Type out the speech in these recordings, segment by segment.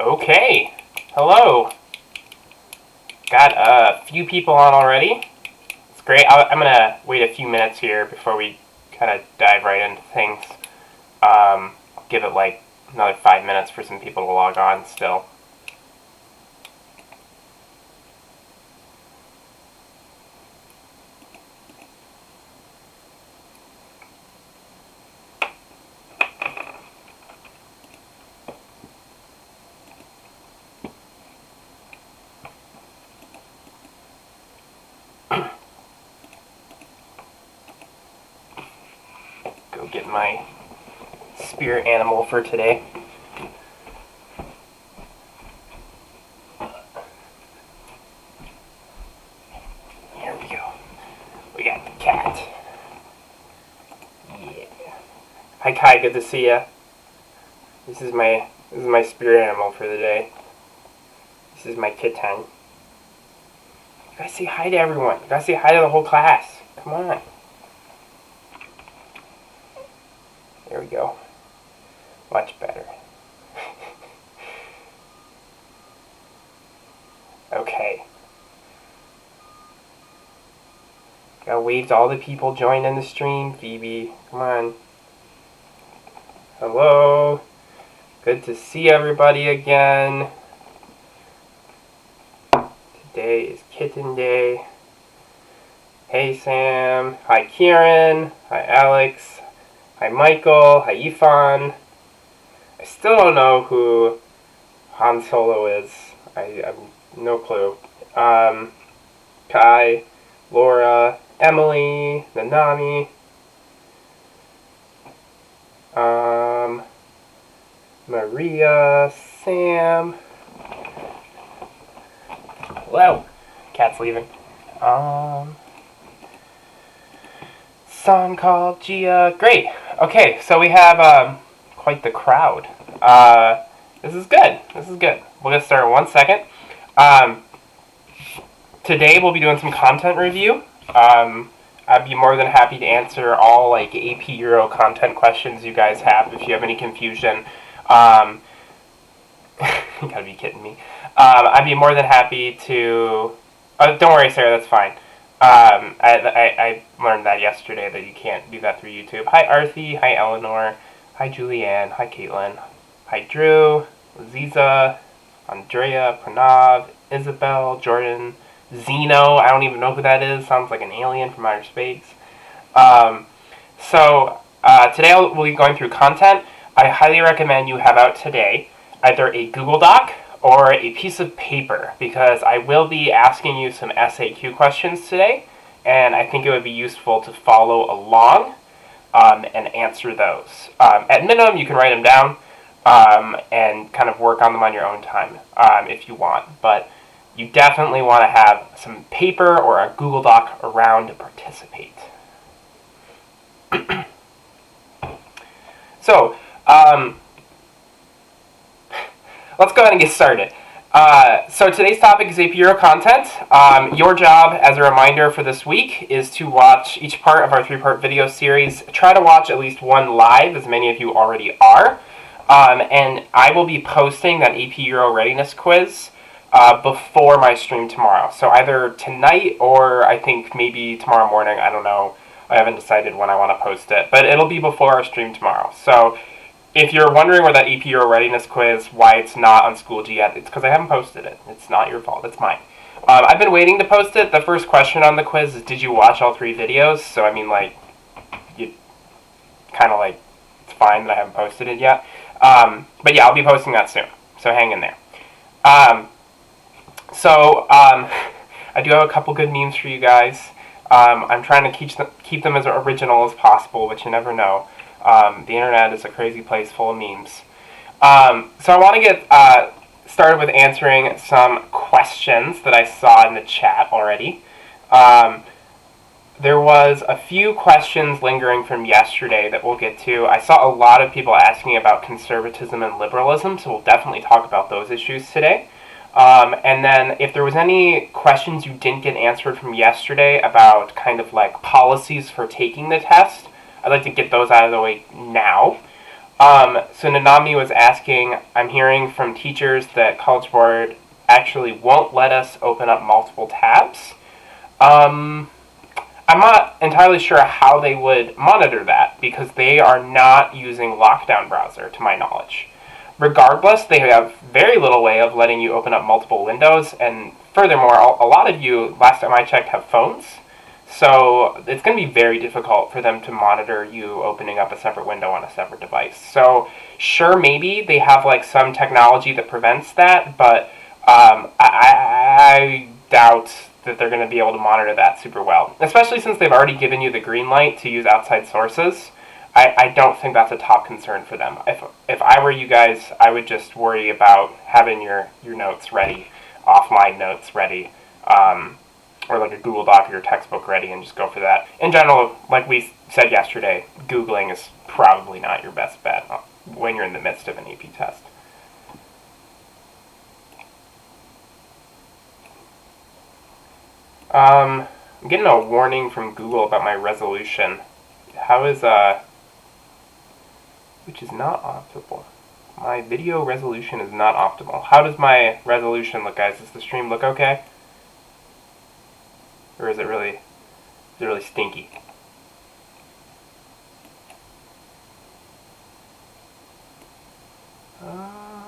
Okay, hello. Got a few people on already. It's great. I'm gonna wait a few minutes here before we kind of dive right into things. I'll give it like another 5 minutes for some people to log on still. Go get my spirit animal for today. Here we go. We got the cat. Yeah. Hi Kai, good to see ya. This is my spirit animal for the day. This is my kitten. You guys say hi to everyone. You guys say hi to the whole class. Come on. There we go. Much better. Okay. Gotta wave to all the people joining the stream. Phoebe, come on. Hello. Good to see everybody again. Today is Kitten Day. Hey Sam. Hi Kieran. Hi Alex. Hi Michael. Hi Ifan. I still don't know who Han Solo is. I have no clue. Kai, Laura, Emily, Nanami, Maria, Sam. Hello. Cat's leaving. Son called Gia. Great. Okay, so we have quite the crowd. This is good. This is good. We'll get started in 1 second. Today we'll be doing some content review. I'd be more than happy to answer all like AP Euro content questions you guys have if you have any confusion. You gotta be kidding me. I'd be more than happy to... don't worry, Sarah, that's fine. I learned that yesterday that you can't do that through YouTube. Hi, Arthi. Hi, Eleanor. Hi, Julianne. Hi, Caitlin. Hi, Drew. Aziza. Andrea. Pranav. Isabel. Jordan. Zeno. I don't even know who that is. Sounds like an alien from outer space. Today we'll be going through content. I highly recommend you have out today either a Google Doc or a piece of paper, because I will be asking you some SAQ questions today, and I think it would be useful to follow along and answer those. At minimum, you can write them down and kind of work on them on your own time if you want, but you definitely want to have some paper or a Google Doc around to participate. So, let's go ahead and get started. So today's topic is AP Euro content. Your job, as a reminder for this week, is to watch each part of our 3-part video series. Try to watch at least one live, as many of you already are. And I will be posting that AP Euro readiness quiz before my stream tomorrow. So either tonight or I think maybe tomorrow morning. I don't know. I haven't decided when I want to post it. But it'll be before our stream tomorrow. So if you're wondering where that AP Euro readiness quiz, why it's not on Schoology yet, it's because I haven't posted it. It's not your fault. It's mine. I've been waiting to post it. The first question on the quiz is, did you watch all 3 videos? So, I mean, like, you kind of like, it's fine that I haven't posted it yet. But yeah, I'll be posting that soon. So hang in there. I do have a couple good memes for you guys. I'm trying to keep them as original as possible, but you never know. The internet is a crazy place full of memes. So I want to get started with answering some questions that I saw in the chat already. There was a few questions lingering from yesterday that we'll get to. I saw a lot of people asking about conservatism and liberalism, so we'll definitely talk about those issues today. And then if there was any questions you didn't get answered from yesterday about kind of like policies for taking the test, I'd like to get those out of the way now. So Novi was asking, I'm hearing from teachers that College Board actually won't let us open up multiple tabs. I'm not entirely sure how they would monitor that because they are not using Lockdown Browser, to my knowledge. Regardless, they have very little way of letting you open up multiple windows, and furthermore, a lot of you, last time I checked, have phones. So it's going to be very difficult for them to monitor you opening up a separate window on a separate device. So sure, maybe they have like some technology that prevents that, but I doubt that they're going to be able to monitor that super well, especially since they've already given you the green light to use outside sources. I don't think that's a top concern for them. If I were you guys, I would just worry about having your notes ready, offline notes ready, or like a Google Doc or your textbook ready, and just go for that. In general, like we said yesterday, Googling is probably not your best bet when you're in the midst of an AP test. I'm getting a warning from Google about my resolution. How is, which is not optimal. My video resolution is not optimal. How does my resolution look, guys? Does the stream look okay? Or is it really stinky? I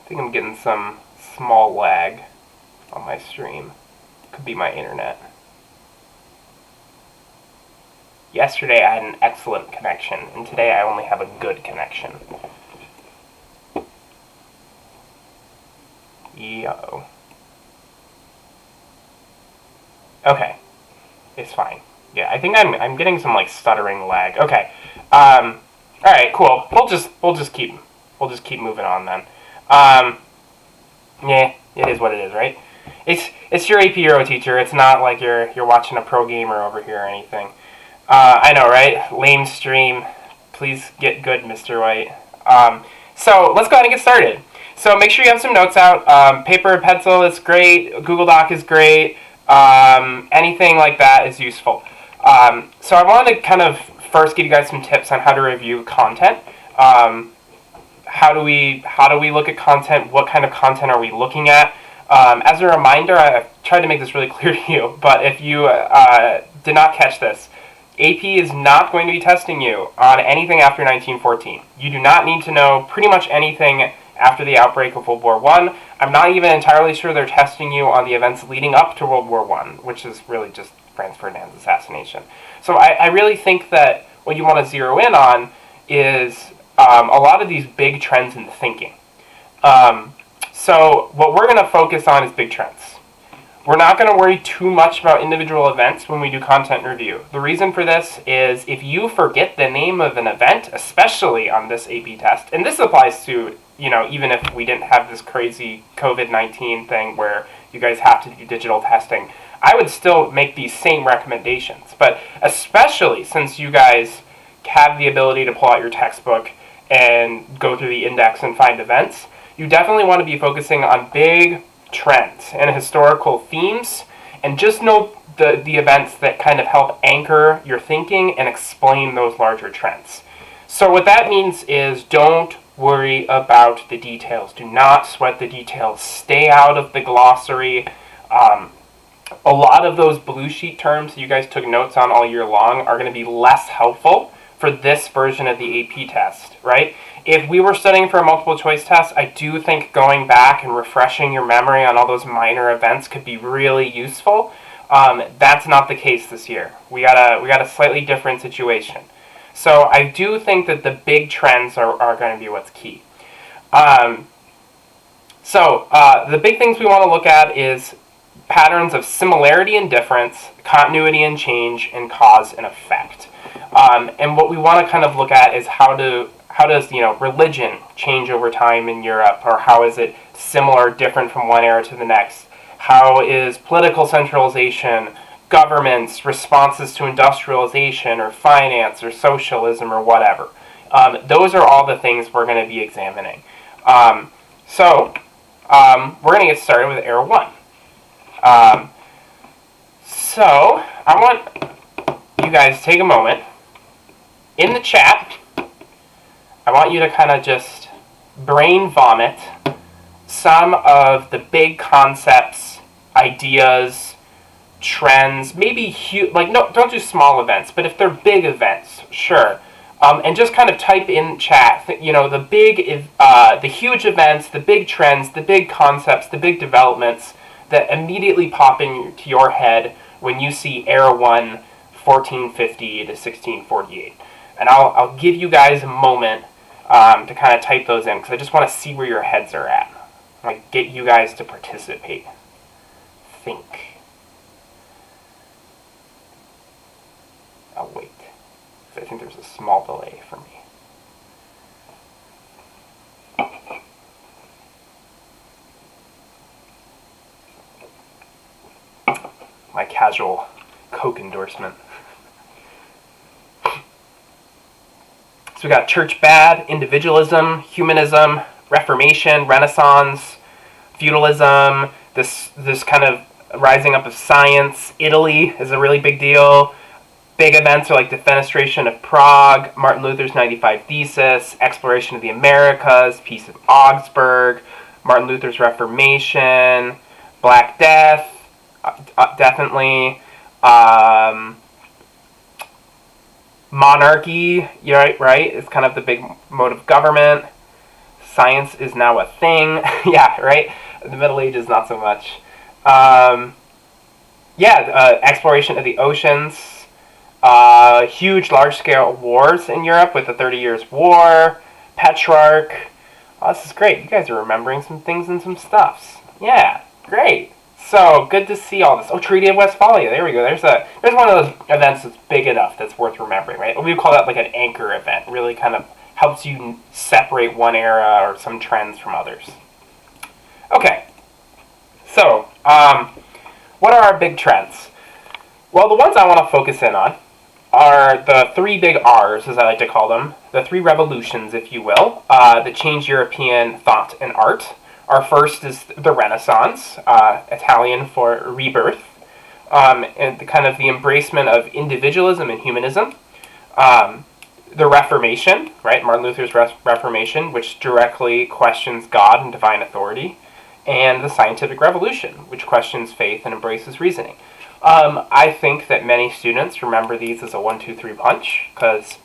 think I'm getting some small lag on my stream. Could be my internet. Yesterday I had an excellent connection, and today I only have a good connection. Yo. Okay, it's fine. Yeah, I think I'm getting some like stuttering lag. Okay. All right, cool. We'll just keep moving on then. Yeah, it is what it is, right? It's your AP Euro teacher. It's not like you're watching a pro gamer over here or anything. I know, right? Lame stream. Please get good, Mr. White. So let's go ahead and get started. So make sure you have some notes out. Paper and pencil is great. Google Doc is great. Anything like that is useful. So I wanted to kind of first give you guys some tips on how to review content. How do we look at content? What kind of content are we looking at? As a reminder, I've tried to make this really clear to you, but if you did not catch this, AP is not going to be testing you on anything after 1914. You do not need to know pretty much anything after the outbreak of World War I. I'm not even entirely sure they're testing you on the events leading up to World War I, which is really just Franz Ferdinand's assassination. So I really think that what you want to zero in on is a lot of these big trends in thinking. So what we're going to focus on is big trends. We're not going to worry too much about individual events when we do content review. The reason for this is if you forget the name of an event, especially on this AP test, and this applies to, even if we didn't have this crazy COVID-19 thing where you guys have to do digital testing, I would still make these same recommendations. But especially since you guys have the ability to pull out your textbook and go through the index and find events, you definitely want to be focusing on big trends and historical themes, and just know the events that kind of help anchor your thinking and explain those larger trends. So what that means is don't worry about the details. Do not sweat the details. Stay out of the glossary. A lot of those blue sheet terms that you guys took notes on all year long are going to be less helpful for this version of the AP test, right? If we were studying for a multiple choice test, I do think going back and refreshing your memory on all those minor events could be really useful. That's not the case this year. We got a slightly different situation. So I do think that the big trends are going to be what's key. So the big things we want to look at is patterns of similarity and difference, continuity and change, and cause and effect. And what we want to kind of look at is how does religion change over time in Europe, or how is it similar, different from one era to the next? How is political centralization, governments, responses to industrialization, or finance, or socialism, or whatever? Those are all the things we're going to be examining. So we're going to get started with Era 1. So I want guys to take a moment. In the chat, I want you to kind of just brain vomit some of the big concepts, ideas, trends, maybe huge, like, no, don't do small events, but if they're big events, sure. And just kind of type in chat, the huge events, the big trends, the big concepts, the big developments that immediately pop into your head when you see Era 1, 1450 to 1648. And I'll give you guys a moment to kind of type those in, because I just want to see where your heads are at. Like, get you guys to participate. Think. I'll wait. I think there's a small delay for me. My casual Coke endorsement. So we got church bad, individualism, humanism, Reformation, Renaissance, feudalism, this kind of rising up of science. Italy is a really big deal. Big events are like the Defenestration of Prague, Martin Luther's 95 Thesis, exploration of the Americas, Peace of Augsburg, Martin Luther's Reformation, Black Death, definitely. Monarchy, right? It's kind of the big mode of government. Science is now a thing. Yeah, right? The Middle Ages, not so much. Exploration of the oceans. Huge, large-scale wars in Europe with the 30 Years' War. Petrarch. Oh, this is great. You guys are remembering some things and some stuffs. Yeah, great. So, good to see all this. Oh, Treaty of Westphalia. There we go. There's one of those events that's big enough that's worth remembering, right? We call that like an anchor event. Really kind of helps you separate one era or some trends from others. Okay. So, what are our big trends? Well, the ones I want to focus in on are the three big R's, as I like to call them. The three revolutions, if you will, that changed European thought and art. Our first is the Renaissance, Italian for rebirth, and the embracement of individualism and humanism. The Reformation, right, Martin Luther's Reformation, which directly questions God and divine authority. And the Scientific Revolution, which questions faith and embraces reasoning. I think that many students remember these as a 1-2-3 punch, because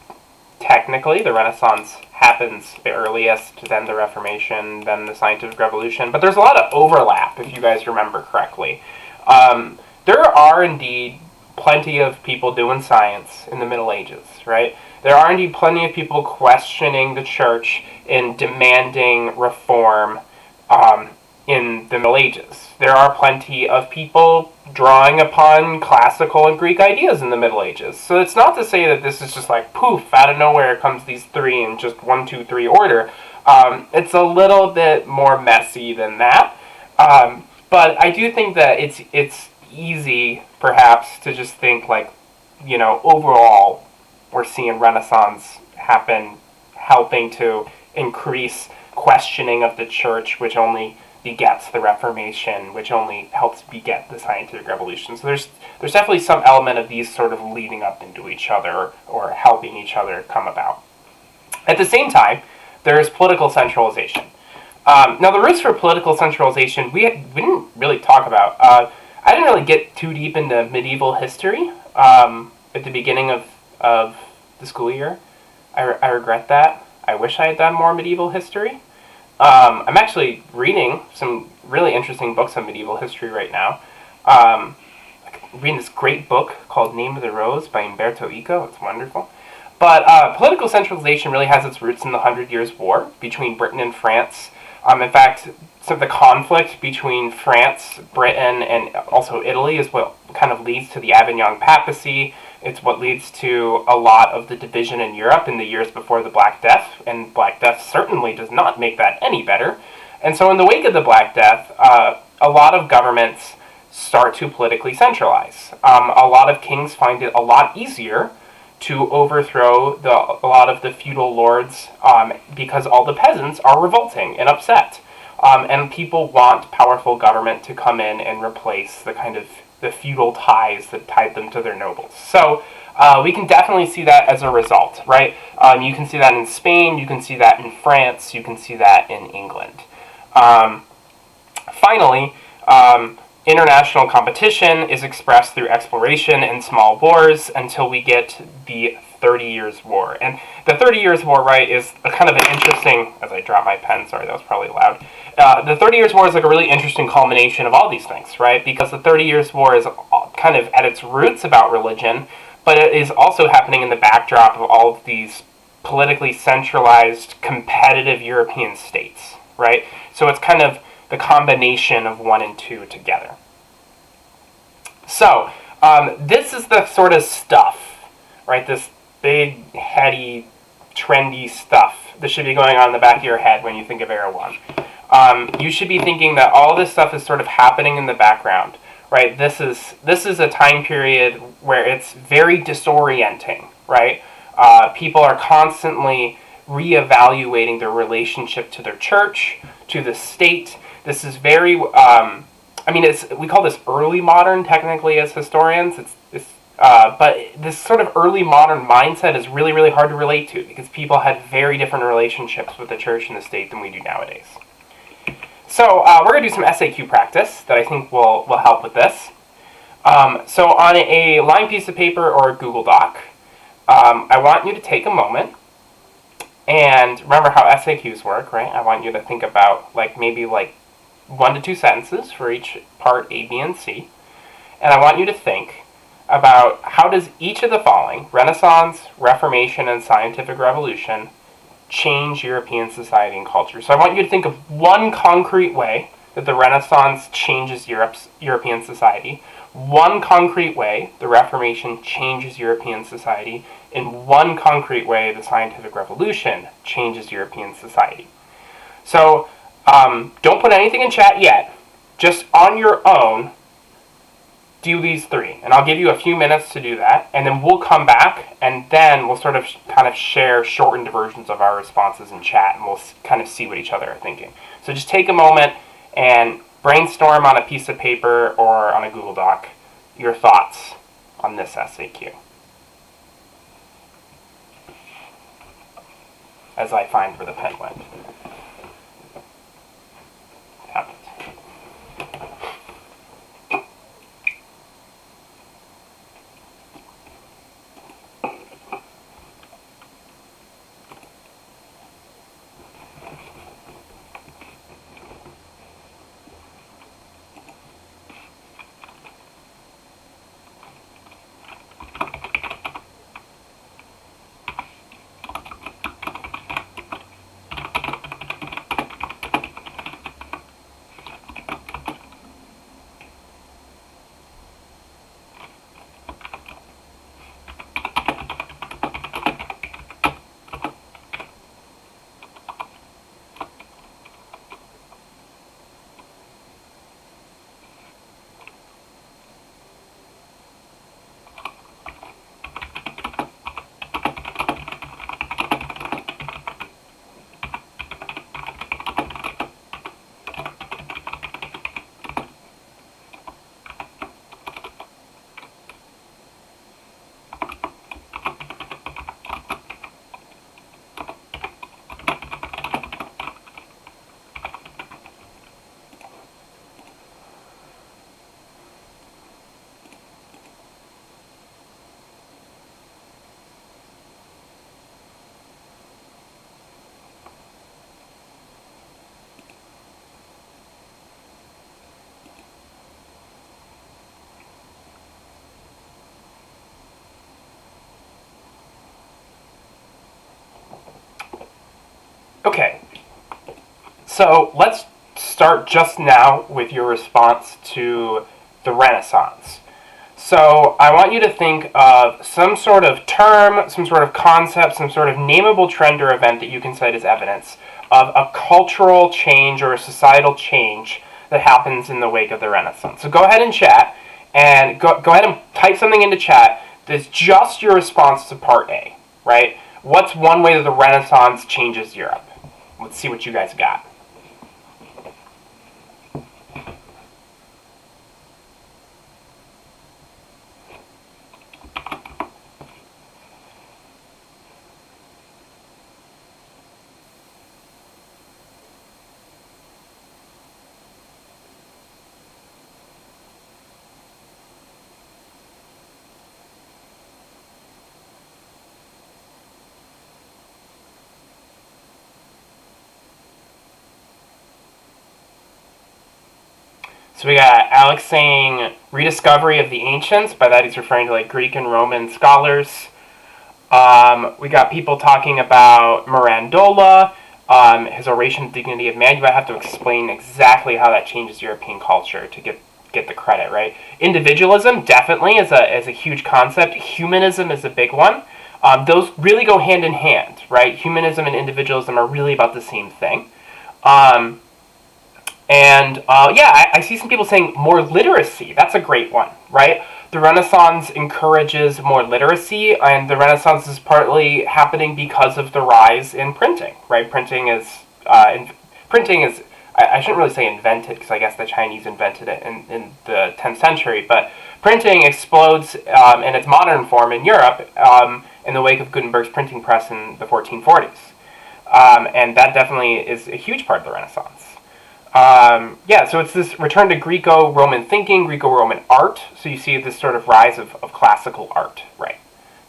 technically the Renaissance happens the earliest, then the Reformation, then the Scientific Revolution, but there's a lot of overlap, if you guys remember correctly. There are indeed plenty of people doing science in the Middle Ages, right? There are indeed plenty of people questioning the church and demanding reform in the Middle Ages. There are plenty of people drawing upon classical and Greek ideas in the Middle Ages. So it's not to say that this is just like, poof, out of nowhere comes these three in just 1-2-3 order. It's a little bit more messy than that. But I do think that it's easy, perhaps, to just think like, overall, we're seeing Renaissance happen, helping to increase questioning of the church, which only begets the Reformation, which only helps beget the Scientific Revolution. So there's definitely some element of these sort of leading up into each other or helping each other come about. At the same time, there's political centralization. Now, the roots for political centralization, we didn't really talk about. I didn't really get too deep into medieval history at the beginning of the school year. I regret that. I wish I had done more medieval history. I'm actually reading some really interesting books on medieval history right now. I'm reading this great book called Name of the Rose by Umberto Eco. It's wonderful. But political centralization really has its roots in the 100 Years' War between Britain and France. In fact, so the conflict between France, Britain, and also Italy is what kind of leads to the Avignon Papacy. It's what leads to a lot of the division in Europe in the years before the Black Death, and Black Death certainly does not make that any better. And so in the wake of the Black Death, a lot of governments start to politically centralize. A lot of kings find it a lot easier to overthrow a lot of the feudal lords because all the peasants are revolting and upset. And people want powerful government to come in and replace the kind of the feudal ties that tied them to their nobles. So we can definitely see that as a result, right? You can see that in Spain, you can see that in France, you can see that in England. Finally, international competition is expressed through exploration and small wars until we get the 30 Years' War. And the 30 Years' War, right, is a kind of an interesting, as I drop my pen, sorry, that was probably loud. The 30 Years' War is like a really interesting culmination of all these things, right? Because the 30 Years' War is kind of at its roots about religion, but it is also happening in the backdrop of all of these politically centralized, competitive European states, right? So it's kind of the combination of one and two together. So, this is the sort of stuff, right? This big, heady, trendy stuff that should be going on in the back of your head when you think of Era 1. You should be thinking that all this stuff is sort of happening in the background, right? This is a time period where it's very disorienting, right? People are constantly reevaluating their relationship to their church, to the state. This is very, we call this early modern technically as historians. But this sort of early modern mindset is really, really hard to relate to because people had very different relationships with the church and the state than we do nowadays. So we're going to do some SAQ practice that I think will help with this. So on a lined piece of paper or a Google Doc, I want you to take a moment and remember how SAQs work, right? I want you to think about maybe 1 to 2 sentences for each part A, B, and C. And I want you to think about how does each of the following, Renaissance, Reformation, and Scientific Revolution, change European society and culture. So I want you to think of one concrete way that the Renaissance changes European society, one concrete way the Reformation changes European society, and one concrete way the Scientific Revolution changes European society. So don't put anything in chat yet. Just on your own, do these 3. And I'll give you a few minutes to do that, and then we'll come back, and then we'll sort of kind of share shortened versions of our responses in chat, and we'll kind of see what each other are thinking. So just take a moment and brainstorm on a piece of paper or on a Google Doc your thoughts on this SAQ. As I find where the pen went. Found it. Okay, so let's start just now with your response to the Renaissance. So I want you to think of some sort of term, some sort of concept, some sort of nameable trend or event that you can cite as evidence of a cultural change or a societal change that happens in the wake of the Renaissance. So go ahead and chat, and go ahead and type something into chat that's just your response to part A, right? What's one way that the Renaissance changes Europe? Let's see what you guys got. So we got Alex saying rediscovery of the ancients. By that he's referring to like Greek and Roman scholars. We got people talking about Mirandola, his oration Dignity of Man. You might have to explain exactly how that changes European culture to get the credit, right? Individualism definitely is a huge concept. Humanism is a big one. Those really go hand in hand, right? Humanism and individualism are really about the same thing. I see some people saying more literacy. That's a great one, right? The Renaissance encourages more literacy, and the Renaissance is partly happening because of the rise in printing, right? Printing is, I shouldn't really say invented, because I guess the Chinese invented it in the 10th century, but printing explodes in its modern form in Europe in the wake of Gutenberg's printing press in the 1440s. And that definitely is a huge part of the Renaissance. So it's this return to Greco-Roman thinking, Greco-Roman art. So you see this sort of rise of classical art, right?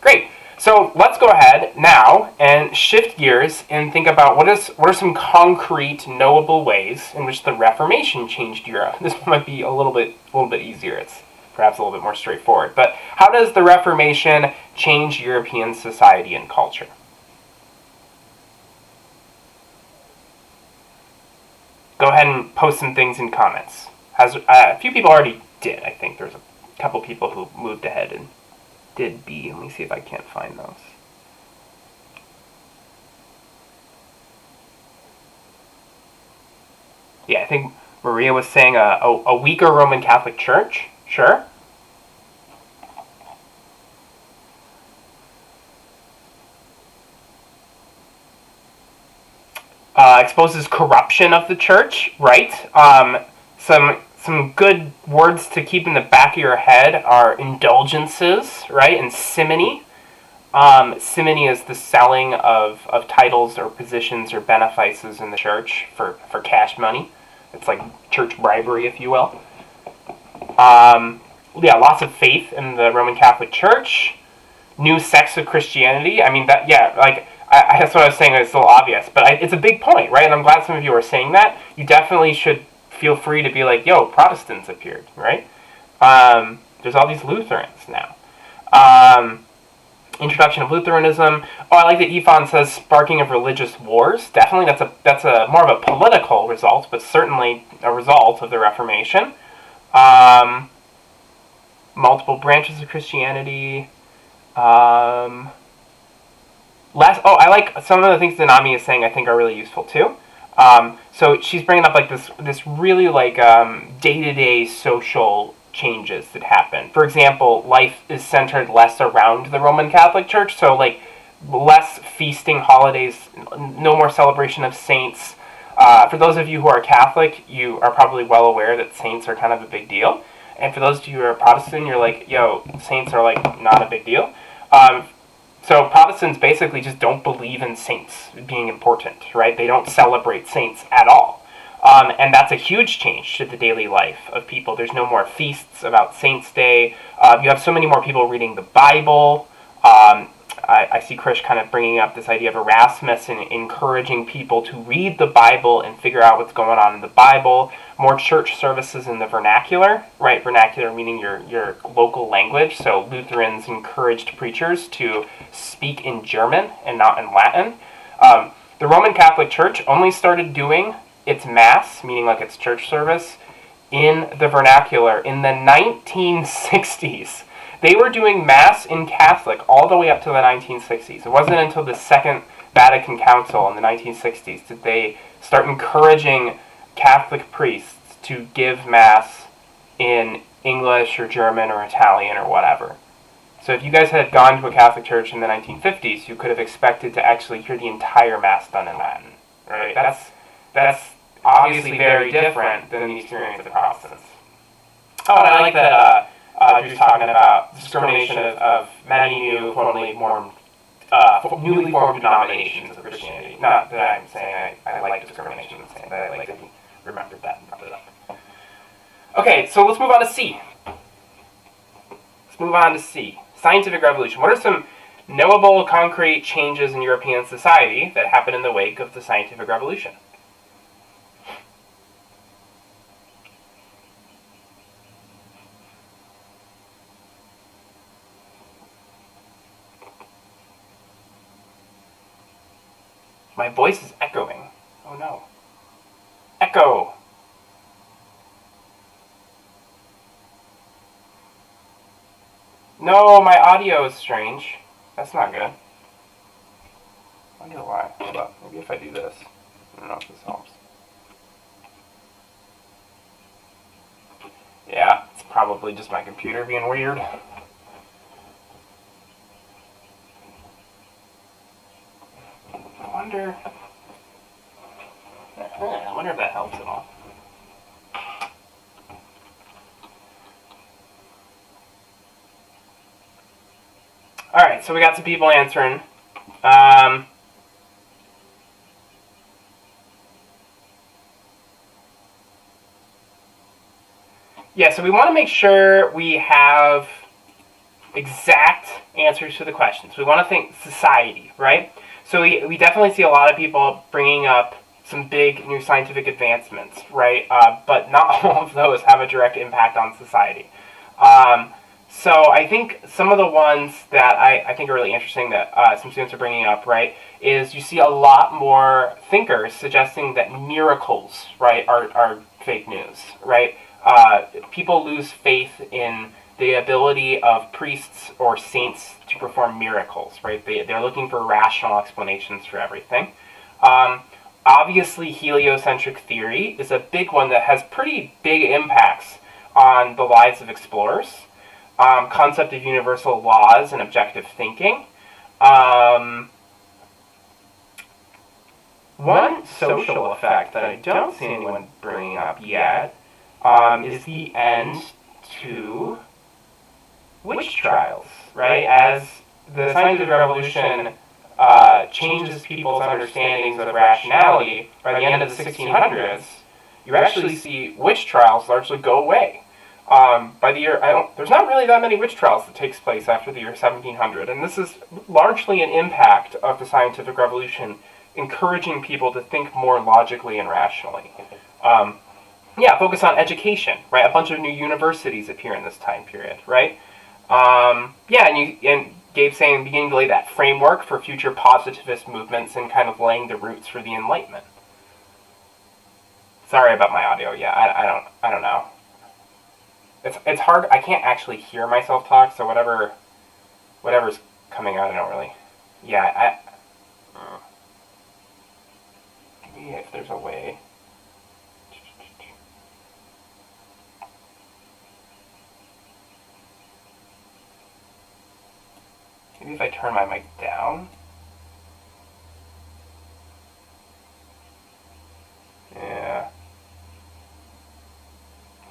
Great. So let's go ahead now and shift gears and think about what are some concrete, knowable ways in which the Reformation changed Europe. This might be a little bit easier. It's perhaps a little bit more straightforward. But how does the Reformation change European society and culture? Go ahead and post some things in comments. A few people already did, I think. There's a couple people who moved ahead and did B. Let me see if I can't find those. Yeah, I think Maria was saying a weaker Roman Catholic Church. Sure. Exposes corruption of the church, right? Some good words to keep in the back of your head are indulgences, right? And simony. Simony is the selling of titles or positions or benefices in the church for cash money. It's like church bribery, if you will. Lots of faith in the Roman Catholic Church. New sects of Christianity. I mean, that's what I was saying. It's a little obvious, but it's a big point, right? And I'm glad some of you are saying that. You definitely should feel free to be like, yo, Protestants appeared, right? There's all these Lutherans now. Introduction of Lutheranism. Oh, I like that Ifan says sparking of religious wars. Definitely, that's a more of a political result, but certainly a result of the Reformation. Multiple branches of Christianity. I like some of the things that Nami is saying. I think are really useful too. So she's bringing up like this really like day-to-day social changes that happen. For example, life is centered less around the Roman Catholic Church, so like less feasting, holidays, no more celebration of saints. For those of you who are Catholic, you are probably well aware that saints are kind of a big deal. And for those of you who are Protestant, you're like, yo, saints are like not a big deal. So Protestants basically just don't believe in saints being important, right? They don't celebrate saints at all. And that's a huge change to the daily life of people. There's no more feasts about Saints' Day. You have so many more people reading the Bible. I see Krish kind of bringing up this idea of Erasmus and encouraging people to read the Bible and figure out what's going on in the Bible. More church services in the vernacular, right? Vernacular meaning your local language. So Lutherans encouraged preachers to speak in German and not in Latin. The Roman Catholic Church only started doing its Mass, meaning like its church service, in the vernacular in the 1960s. They were doing Mass in Catholic all the way up to the 1960s. It wasn't until the Second Vatican Council in the 1960s that they start encouraging Catholic priests to give Mass in English or German or Italian or whatever. So if you guys had gone to a Catholic church in the 1950s, you could have expected to actually hear the entire Mass done in Latin. Right? That's obviously very different than the experience of the Protestants. Oh, and I like that Drew's talking about discrimination of many newly formed denominations of Christianity. Not that I'm saying I like discrimination, I'm saying that I like that he remembered that and brought it up. Okay, so let's move on to C. Scientific revolution. What are some knowable, concrete changes in European society that happened in the wake of the scientific revolution? My voice is echoing. Oh no. Echo! No, my audio is strange. That's not good. I wonder why. Hold up. Maybe if I do this. I don't know if this helps. Yeah, it's probably just my computer being weird. I wonder if that helps at all. Alright, so we got some people answering. Yeah, so we want to make sure we have exact answers to the questions. We want to think society, right? So we definitely see a lot of people bringing up some big new scientific advancements, right? But not all of those have a direct impact on society. So I think some of the ones that I think are really interesting that some students are bringing up, right, is you see a lot more thinkers suggesting that miracles, right, are fake news, right? People lose faith in the ability of priests or saints to perform miracles, right? They're looking for rational explanations for everything. Obviously, heliocentric theory is a big one that has pretty big impacts on the lives of explorers. Concept of universal laws and objective thinking. One social effect that I don't see anyone bringing up yet is the end to witch trials, right? As the scientific revolution changes people's understandings of rationality, by the end of the 1600s, you actually see witch trials largely go away. By the year, there's not really that many witch trials that takes place after the year 1700, and this is largely an impact of the scientific revolution, encouraging people to think more logically and rationally. Focus on education, right? A bunch of new universities appear in this time period, right? And Gabe's saying beginning to lay that framework for future positivist movements and kind of laying the roots for the Enlightenment. Sorry about my audio. Yeah, I don't know. It's hard. I can't actually hear myself talk, so whatever's coming out, I don't really. Yeah, maybe if there's a way. Maybe if I turn my mic down. Yeah.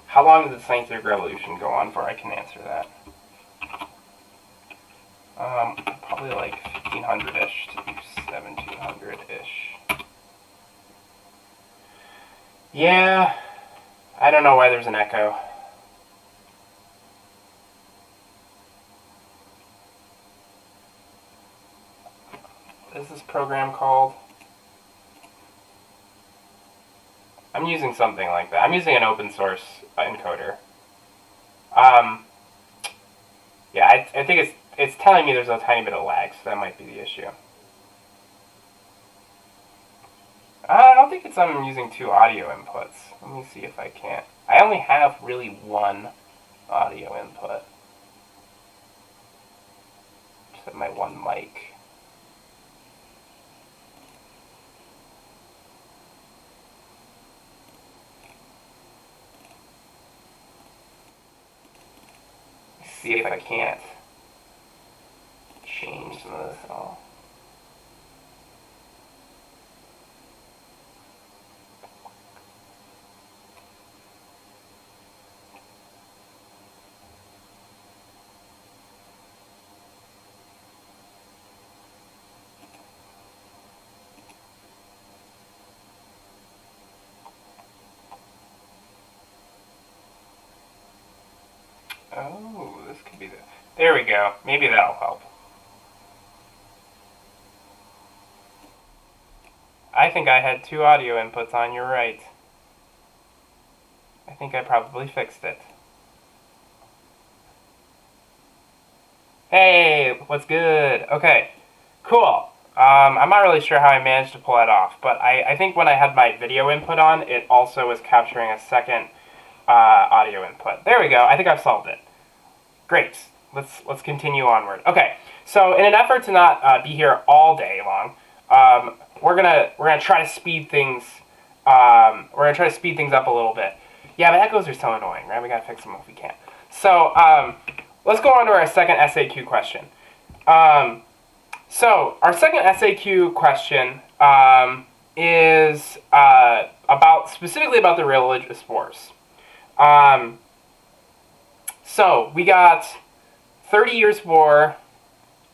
How long did the scientific revolution go on for? I can answer that. Probably like 1500-ish to 1700-ish. Yeah, I don't know why there's an echo. What is this program called? I'm using something like that. I'm using an open source encoder. I think it's telling me there's a tiny bit of lag, so that might be the issue. I don't think I'm using two audio inputs. Let me see if I can't. I only have really one audio input. Just have my one mic. See if I can't change some of this at all. Oh, this could be the... There we go. Maybe that'll help. I think I had two audio inputs on, you're right. I think I probably fixed it. Hey, what's good? Okay, cool. I'm not really sure how I managed to pull that off, but I think when I had my video input on, it also was capturing a second audio input. There we go. I think I've solved it. Great. Let's continue onward. Okay. So in an effort to not be here all day long, we're gonna try to speed things. We're gonna try to speed things up a little bit. Yeah, but echoes are so annoying, right? We gotta fix them if we can. So let's go on to our second SAQ question. So our second SAQ question is specifically about the religious wars. So we got 30 Years' War,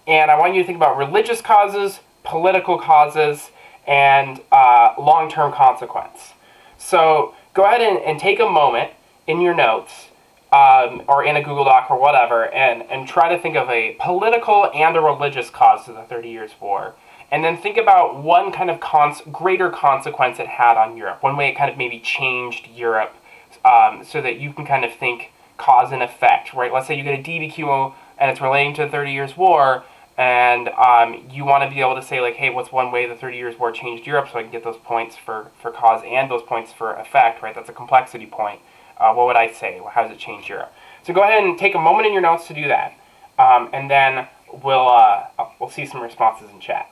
and I want you to think about religious causes, political causes, and long-term consequence. So go ahead and take a moment in your notes or in a Google Doc or whatever, and try to think of a political and a religious cause to the 30 Years' War. And then think about one kind of greater consequence it had on Europe, one way it kind of maybe changed Europe, so that you can kind of think cause and effect, right? Let's say you get a DBQ and it's relating to the 30 Years' War, and you want to be able to say, like, hey, what's one way the 30 Years' War changed Europe, so I can get those points for cause and those points for effect, right? That's a complexity point. What would I say? How does it change Europe? So go ahead and take a moment in your notes to do that, and then we'll see some responses in chat.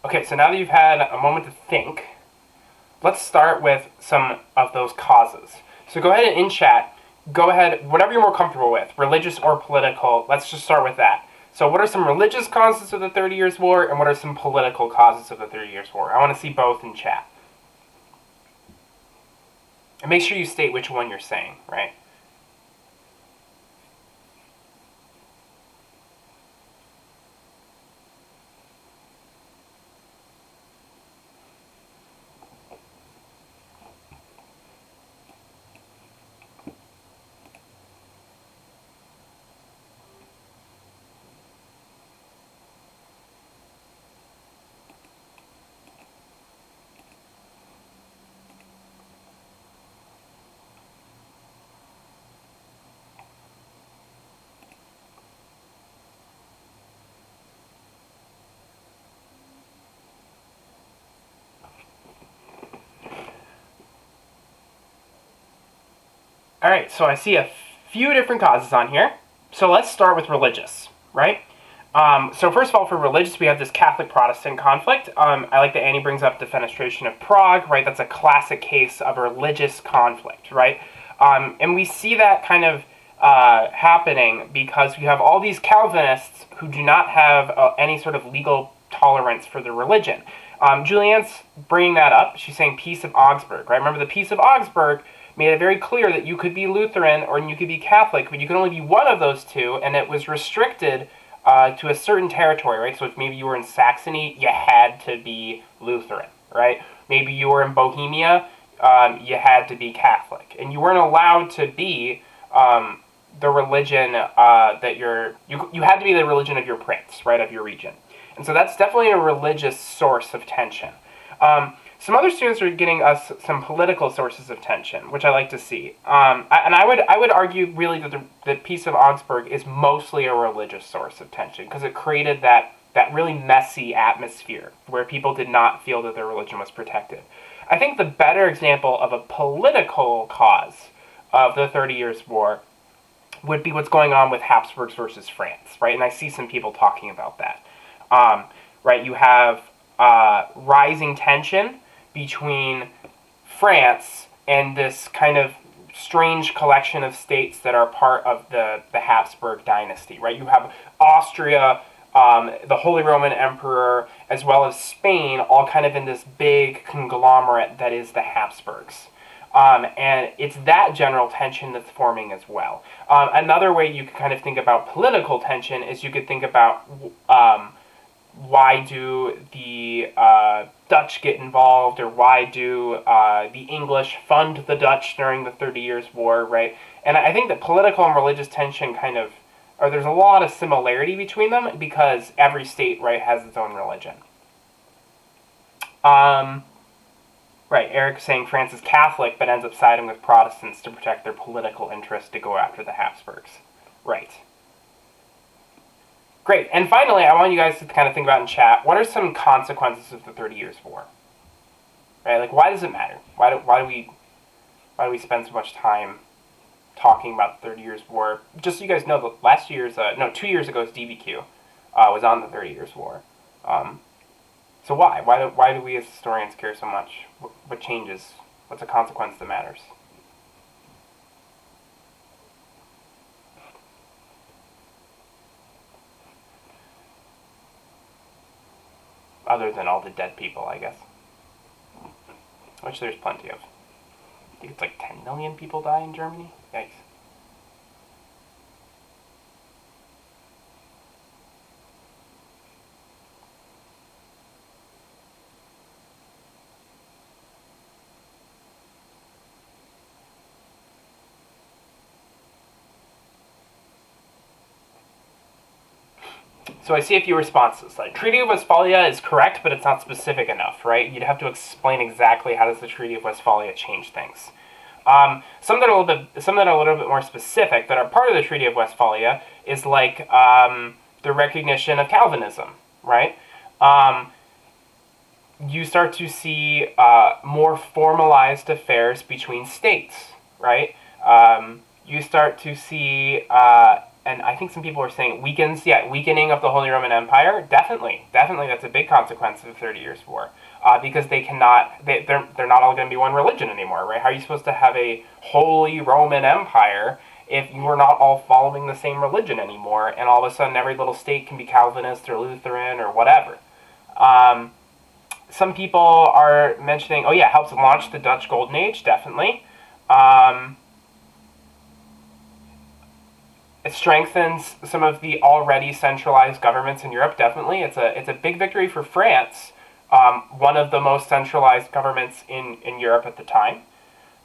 Okay, so now that you've had a moment to think, let's start with some of those causes. So go ahead and in chat, go ahead, whatever you're more comfortable with, religious or political, let's just start with that. So what are some religious causes of the 30 Years' War, and what are some political causes of the 30 Years' War? I want to see both in chat. And make sure you state which one you're saying, right? All right, so I see a few different causes on here. So let's start with religious, right? So first of all, for religious, we have this Catholic-Protestant conflict. I like that Annie brings up defenestration of Prague, right? That's a classic case of a religious conflict, right? And we see that kind of happening because we have all these Calvinists who do not have any sort of legal tolerance for their religion. Julianne's bringing that up. She's saying Peace of Augsburg, right? Remember the Peace of Augsburg made it very clear that you could be Lutheran or you could be Catholic, but you could only be one of those two, and it was restricted to a certain territory, right? So if maybe you were in Saxony, you had to be Lutheran, right? Maybe you were in Bohemia, you had to be Catholic. And you weren't allowed to be the religion that you had to be the religion of your prince, right, of your region. And so that's definitely a religious source of tension. Some other students are getting us some political sources of tension, which I like to see. I would argue really that the Peace of Augsburg is mostly a religious source of tension because it created that really messy atmosphere where people did not feel that their religion was protected. I think the better example of a political cause of the 30 Years' War would be what's going on with Habsburgs versus France, right? And I see some people talking about that. Right, you have rising tension between France and this kind of strange collection of states that are part of the Habsburg dynasty, right? You have Austria, the Holy Roman Emperor, as well as Spain, all kind of in this big conglomerate that is the Habsburgs. And it's that general tension that's forming as well. Another way you can kind of think about political tension is you could think about why do the Dutch get involved, or why do the English fund the Dutch during the 30 Years' War, right? And I think that political and religious tension kind of, or there's a lot of similarity between them because every state, right, has its own religion. Right, Eric's saying France is Catholic, but ends up siding with Protestants to protect their political interest to go after the Habsburgs. Right. Great. And finally, I want you guys to kind of think about in chat, what are some consequences of the 30 Years' War? Right? Like, why does it matter? Why do we spend so much time talking about the 30 Years' War? Just so you guys know, last year's, 2 years ago's DBQ was on the 30 Years' War. So why? Why do we as historians care so much? What changes? What's a consequence that matters? Other than all the dead people, I guess. Which there's plenty of. I think it's like 10 million people die in Germany. Yikes. So I see a few responses. Like, Treaty of Westphalia is correct, but it's not specific enough, right? You'd have to explain exactly how does the Treaty of Westphalia change things. Some that are a little bit more specific that are part of the Treaty of Westphalia is like the recognition of Calvinism, right? You start to see more formalized affairs between states, right? You start to see and I think some people are saying weakening of the Holy Roman Empire. Definitely, that's a big consequence of the 30 Years' War, because they're not all going to be one religion anymore, right? How are you supposed to have a Holy Roman Empire if you are not all following the same religion anymore, and all of a sudden every little state can be Calvinist or Lutheran or whatever? Some people are mentioning, oh yeah, helps launch the Dutch Golden Age, definitely. It strengthens some of the already centralized governments in Europe, definitely. It's a big victory for France, one of the most centralized governments in Europe at the time.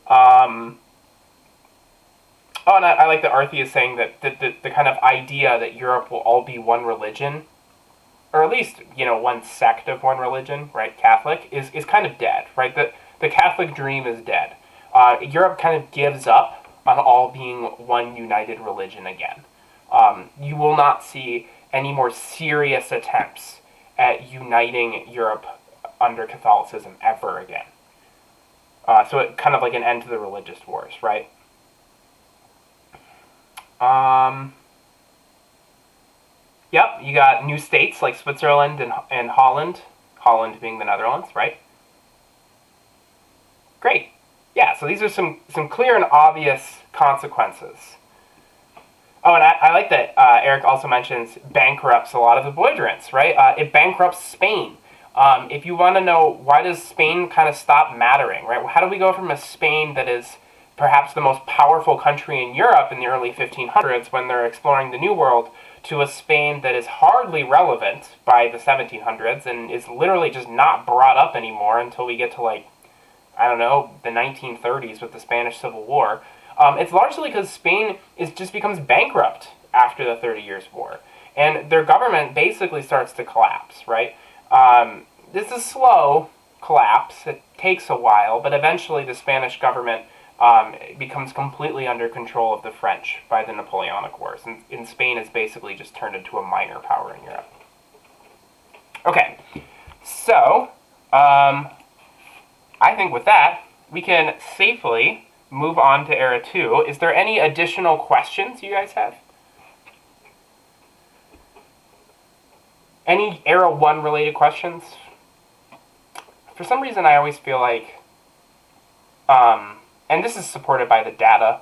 And I like that Arthi is saying that the kind of idea that Europe will all be one religion, or at least, one sect of one religion, right, Catholic, is kind of dead, right? The Catholic dream is dead. Europe kind of gives up on all being one united religion again. You will not see any more serious attempts at uniting Europe under Catholicism ever again. So it kind of like an end to the religious wars, right? Yep, you got new states like Switzerland and Holland. Holland being the Netherlands, right? Great. Yeah, so these are some clear and obvious consequences. Oh, and I like that Eric also mentions bankrupts a lot of the belligerents, right? It bankrupts Spain. If you want to know why does Spain kind of stop mattering, right? How do we go from a Spain that is perhaps the most powerful country in Europe in the early 1500s when they're exploring the New World to a Spain that is hardly relevant by the 1700s and is literally just not brought up anymore until we get to like, I don't know, the 1930s with the Spanish Civil War. It's largely because Spain just becomes bankrupt after the 30 Years' War. And their government basically starts to collapse, right? This is slow collapse. It takes a while, but eventually the Spanish government becomes completely under control of the French by the Napoleonic Wars. And Spain is basically just turned into a minor power in Europe. Okay, so I think with that, we can safely move on to Era 2. Is there any additional questions you guys have? Any Era 1 related questions? For some reason, I always feel like, and this is supported by the data,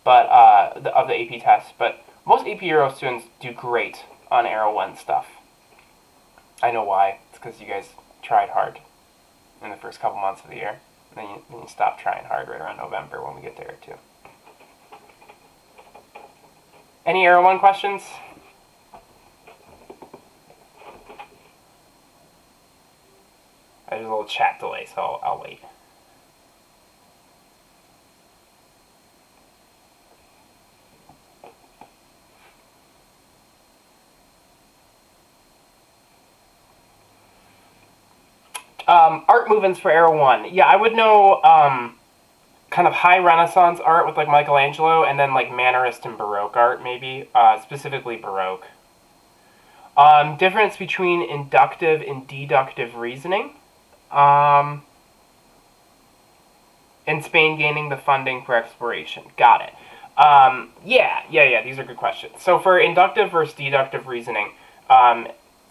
but of the AP test, but most AP Euro students do great on Era 1 stuff. I know why. It's because you guys tried hard in the first couple months of the year. And then you stop trying hard right around November when we get there too. Any Era 1 questions? There's a little chat delay, so I'll wait. Art movements for Era 1. Yeah, I would know kind of high Renaissance art with like Michelangelo, and then like Mannerist and Baroque art maybe, specifically Baroque. Difference between inductive and deductive reasoning. And Spain gaining the funding for exploration. Got it. Yeah, these are good questions. So for inductive versus deductive reasoning,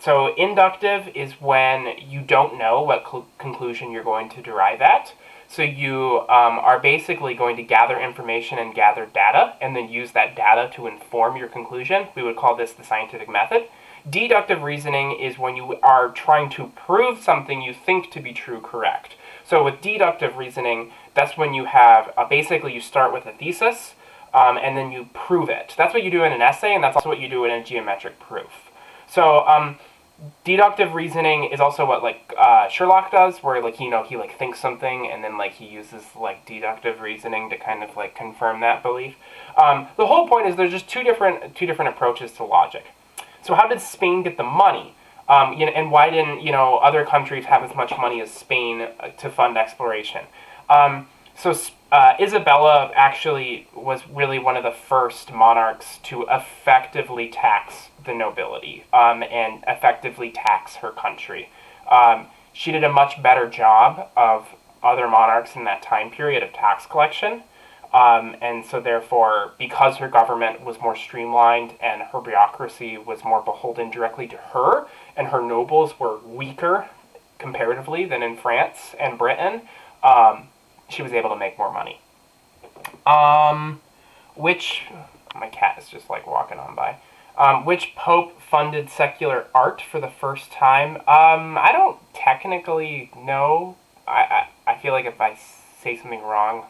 so inductive is when you don't know what conclusion you're going to derive at. So you are basically going to gather information and gather data, and then use that data to inform your conclusion. We would call this the scientific method. Deductive reasoning is when you are trying to prove something you think to be true correct. So with deductive reasoning, that's when you have, basically you start with a thesis, and then you prove it. That's what you do in an essay, and that's also what you do in a geometric proof. So deductive reasoning is also what like Sherlock does, where like he like thinks something and then like he uses like deductive reasoning to kind of like confirm that belief. The whole point is there's just two different approaches to logic. So how did Spain get the money? And why didn't other countries have as much money as Spain to fund exploration? So Isabella actually was really one of the first monarchs to effectively tax the nobility and effectively tax her country. She did a much better job of other monarchs in that time period of tax collection. And so therefore, because her government was more streamlined and her bureaucracy was more beholden directly to her, and her nobles were weaker comparatively than in France and Britain, she was able to make more money. My cat is just like walking on by. Which pope funded secular art for the first time? I don't technically know. I feel like if I say something wrong,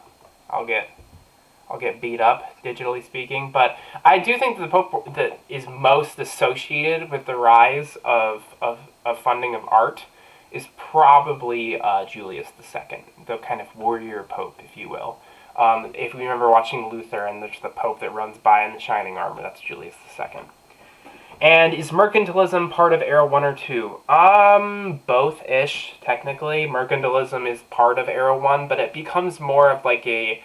I'll get beat up, digitally speaking. But I do think that the pope that is most associated with the rise of funding of art is probably Julius II, the kind of warrior pope, if you will. If we remember watching Luther and there's the pope that runs by in the shining armor, that's Julius II. And is mercantilism part of Era 1 or 2? Both-ish, technically. Mercantilism is part of Era 1, but it becomes more of like a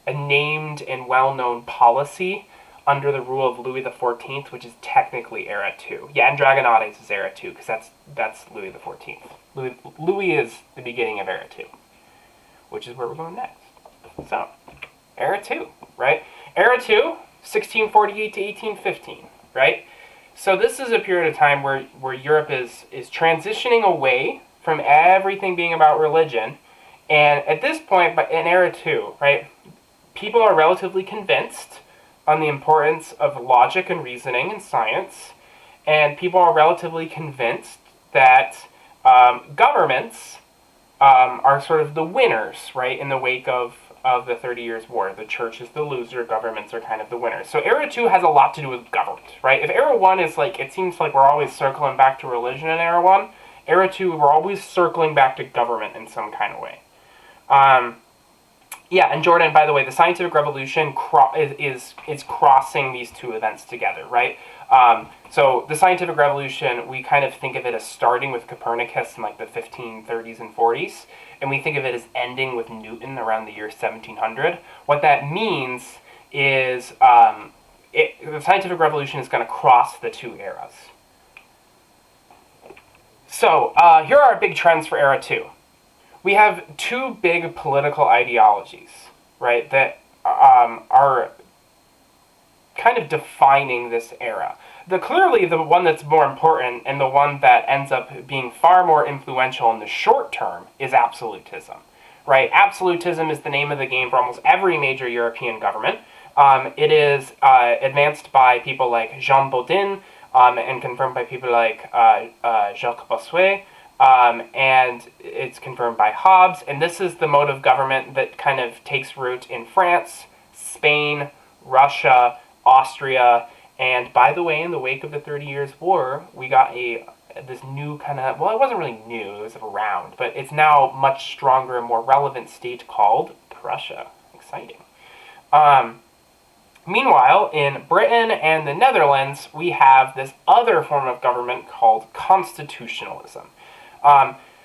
named and well-known policy under the rule of Louis XIV, which is technically Era 2. Yeah, and Dragonades is Era 2, because that's Louis XIV. Louis is the beginning of Era 2, which is where we're going next. So, Era 2, right? Era 2, 1648 to 1815, right? So this is a period of time where Europe is transitioning away from everything being about religion. And at this point, in Era 2, right, people are relatively convinced on the importance of logic and reasoning and science, and people are relatively convinced that governments are sort of the winners, right, in the wake of the 30 Years' War. The church is the loser, governments are kind of the winners. So Era 2 has a lot to do with government, right? If Era 1 is like, it seems like we're always circling back to religion in Era 1, Era 2, we're always circling back to government in some kind of way. Yeah, and Jordan, by the way, the scientific revolution is crossing these two events together, right? So the scientific revolution, we kind of think of it as starting with Copernicus in like the 1530s and 40s, and we think of it as ending with Newton around the year 1700. What that means is the scientific revolution is going to cross the two eras. So here are our big trends for Era 2. We have two big political ideologies, right, that are kind of defining this era. Clearly, the one that's more important and the one that ends up being far more influential in the short term is absolutism, right? Absolutism is the name of the game for almost every major European government. It is advanced by people like Jean Bodin and confirmed by people like Jacques Bossuet. and it's confirmed by Hobbes, and this is the mode of government that kind of takes root in France, Spain, Russia, Austria, and by the way, in the wake of the 30 Years' War, we got this new kind of, well, it wasn't really new, it was around, but it's now much stronger and more relevant state called Prussia. Exciting. Meanwhile, in Britain and the Netherlands, we have this other form of government called constitutionalism.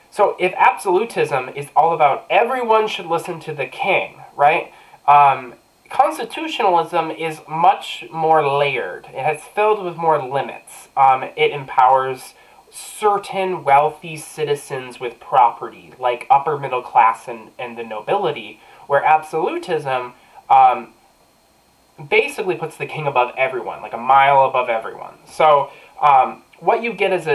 So if absolutism is all about everyone should listen to the king, right? Constitutionalism is much more layered. It has filled with more limits. It empowers certain wealthy citizens with property, like upper middle class and the nobility, where absolutism basically puts the king above everyone, like a mile above everyone. So what you get is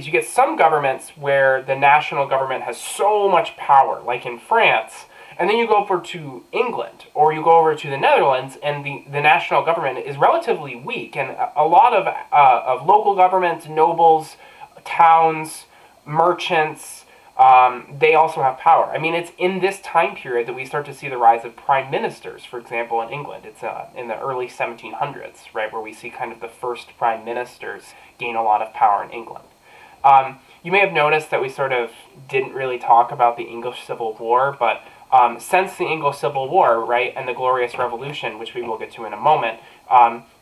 you get some governments where the national government has so much power, like in France, and then you go over to England or you go over to the Netherlands, and the national government is relatively weak, and a lot of local governments, nobles, towns, merchants, they also have power. I mean, it's in this time period that we start to see the rise of prime ministers, for example, in England. It's in the early 1700s, right, where we see kind of the first prime ministers gain a lot of power in England. You may have noticed that we sort of didn't really talk about the English Civil War, but since the English Civil War, right, and the Glorious Revolution, which we will get to in a moment,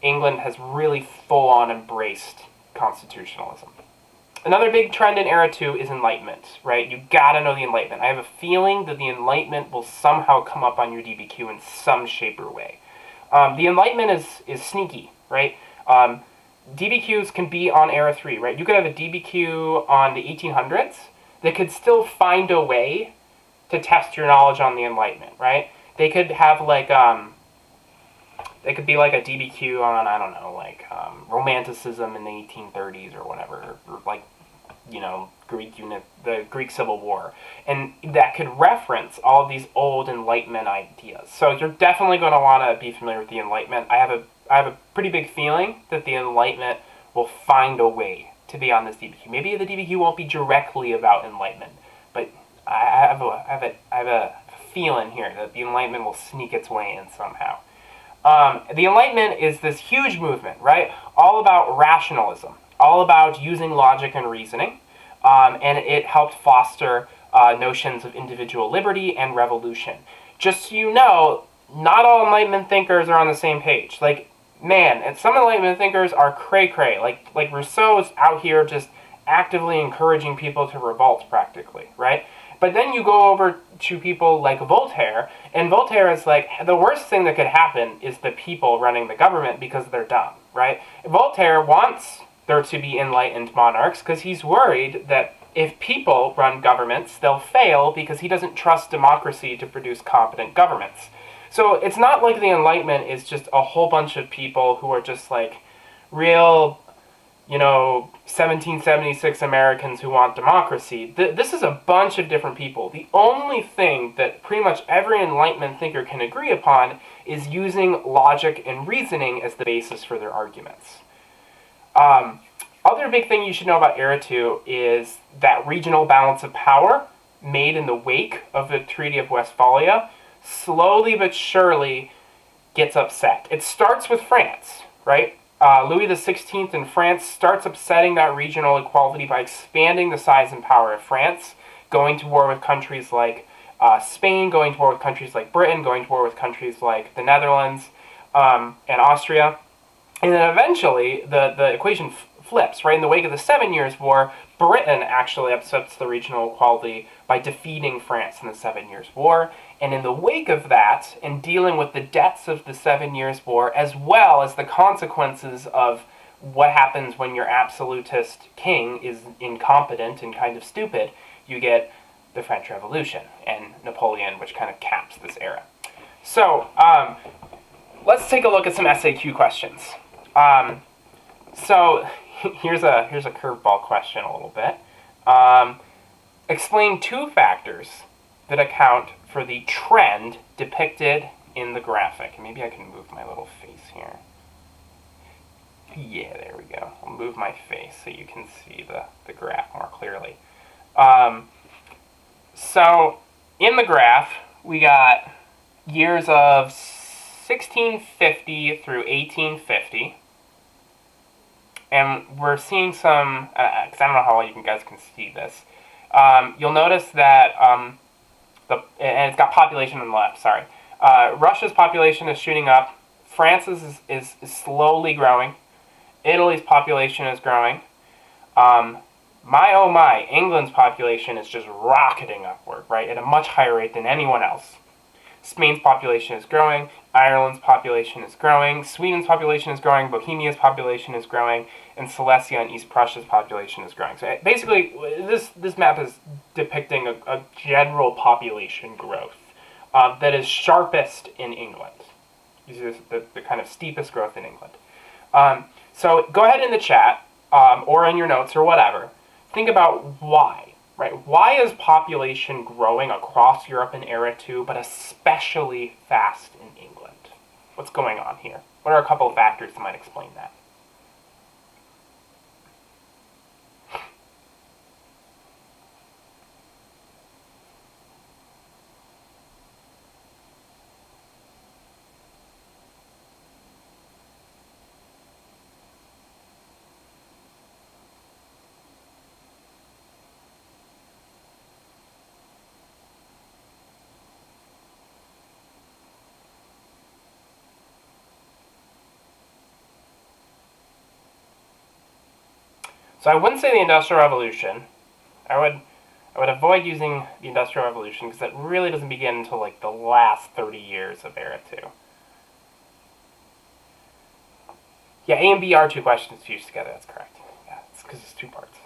England has really full-on embraced constitutionalism. Another big trend in Era 2 is Enlightenment, right? You gotta know the Enlightenment. I have a feeling that the Enlightenment will somehow come up on your DBQ in some shape or way. The Enlightenment is sneaky, right? DBQs can be on Era 3, right? You could have a DBQ on the 1800s that could still find a way to test your knowledge on the Enlightenment, right? They could have like, they could be like a DBQ on, I don't know, like Romanticism in the 1830s or whatever, or like, you know, the Greek Civil War, and that could reference all of these old Enlightenment ideas. So you're definitely going to want to be familiar with the Enlightenment. I have a pretty big feeling that the Enlightenment will find a way to be on this DBQ. Maybe the DBQ won't be directly about Enlightenment, but I have a feeling here that the Enlightenment will sneak its way in somehow. The Enlightenment is this huge movement, right? All about rationalism, all about using logic and reasoning, and it helped foster notions of individual liberty and revolution. Just so you know, not all Enlightenment thinkers are on the same page. Like, man, and some Enlightenment thinkers are cray-cray. Like Rousseau is out here just actively encouraging people to revolt, practically, right? But then you go over to people like Voltaire, and Voltaire is like, the worst thing that could happen is the people running the government because they're dumb, right? Voltaire wants there to be enlightened monarchs because he's worried that if people run governments, they'll fail because he doesn't trust democracy to produce competent governments. So it's not like the Enlightenment is just a whole bunch of people who are just like real, 1776 Americans who want democracy. This is a bunch of different people. The only thing that pretty much every Enlightenment thinker can agree upon is using logic and reasoning as the basis for their arguments. Other big thing you should know about Era 2 is that regional balance of power made in the wake of the Treaty of Westphalia slowly but surely gets upset. It starts with France, right? Louis XVI in France starts upsetting that regional equality by expanding the size and power of France, going to war with countries like Spain, going to war with countries like Britain, going to war with countries like the Netherlands and Austria. And then eventually the equation flips, right? In the wake of the 7 Years' War, Britain actually upsets the regional equality by defeating France in the 7 Years' War. And in the wake of that, in dealing with the debts of the 7 Years' War, as well as the consequences of what happens when your absolutist king is incompetent and kind of stupid, you get the French Revolution and Napoleon, which kind of caps this era. So, let's take a look at some SAQ questions. So here's a curveball question a little bit. Explain two factors that account for the trend depicted in the graphic. Maybe I can move my little face here. Yeah, there we go. I'll move my face so you can see the graph more clearly. Um, so in the graph, we got years of 1650 through 1850. And we're seeing some, because I don't know how well you guys can see this. You'll notice that, and it's got population on the left, sorry. Russia's population is shooting up. France's is slowly growing. Italy's population is growing. My oh my, England's population is just rocketing upward, right, at a much higher rate than anyone else. Spain's population is growing, Ireland's population is growing, Sweden's population is growing, Bohemia's population is growing, and Silesia and East Prussia's population is growing. So basically, this map is depicting a general population growth that is sharpest in England. You see the kind of steepest growth in England. So go ahead in the chat, or in your notes or whatever, think about why. Right? Why is population growing across Europe in Era 2, but especially fast in England? What's going on here? What are a couple of factors that might explain that? So I wouldn't say the Industrial Revolution. I would avoid using the Industrial Revolution because it really doesn't begin until like the last 30 years of Era 2. Yeah, A and B are two questions fused together, that's correct. Yeah, it's because it's two parts.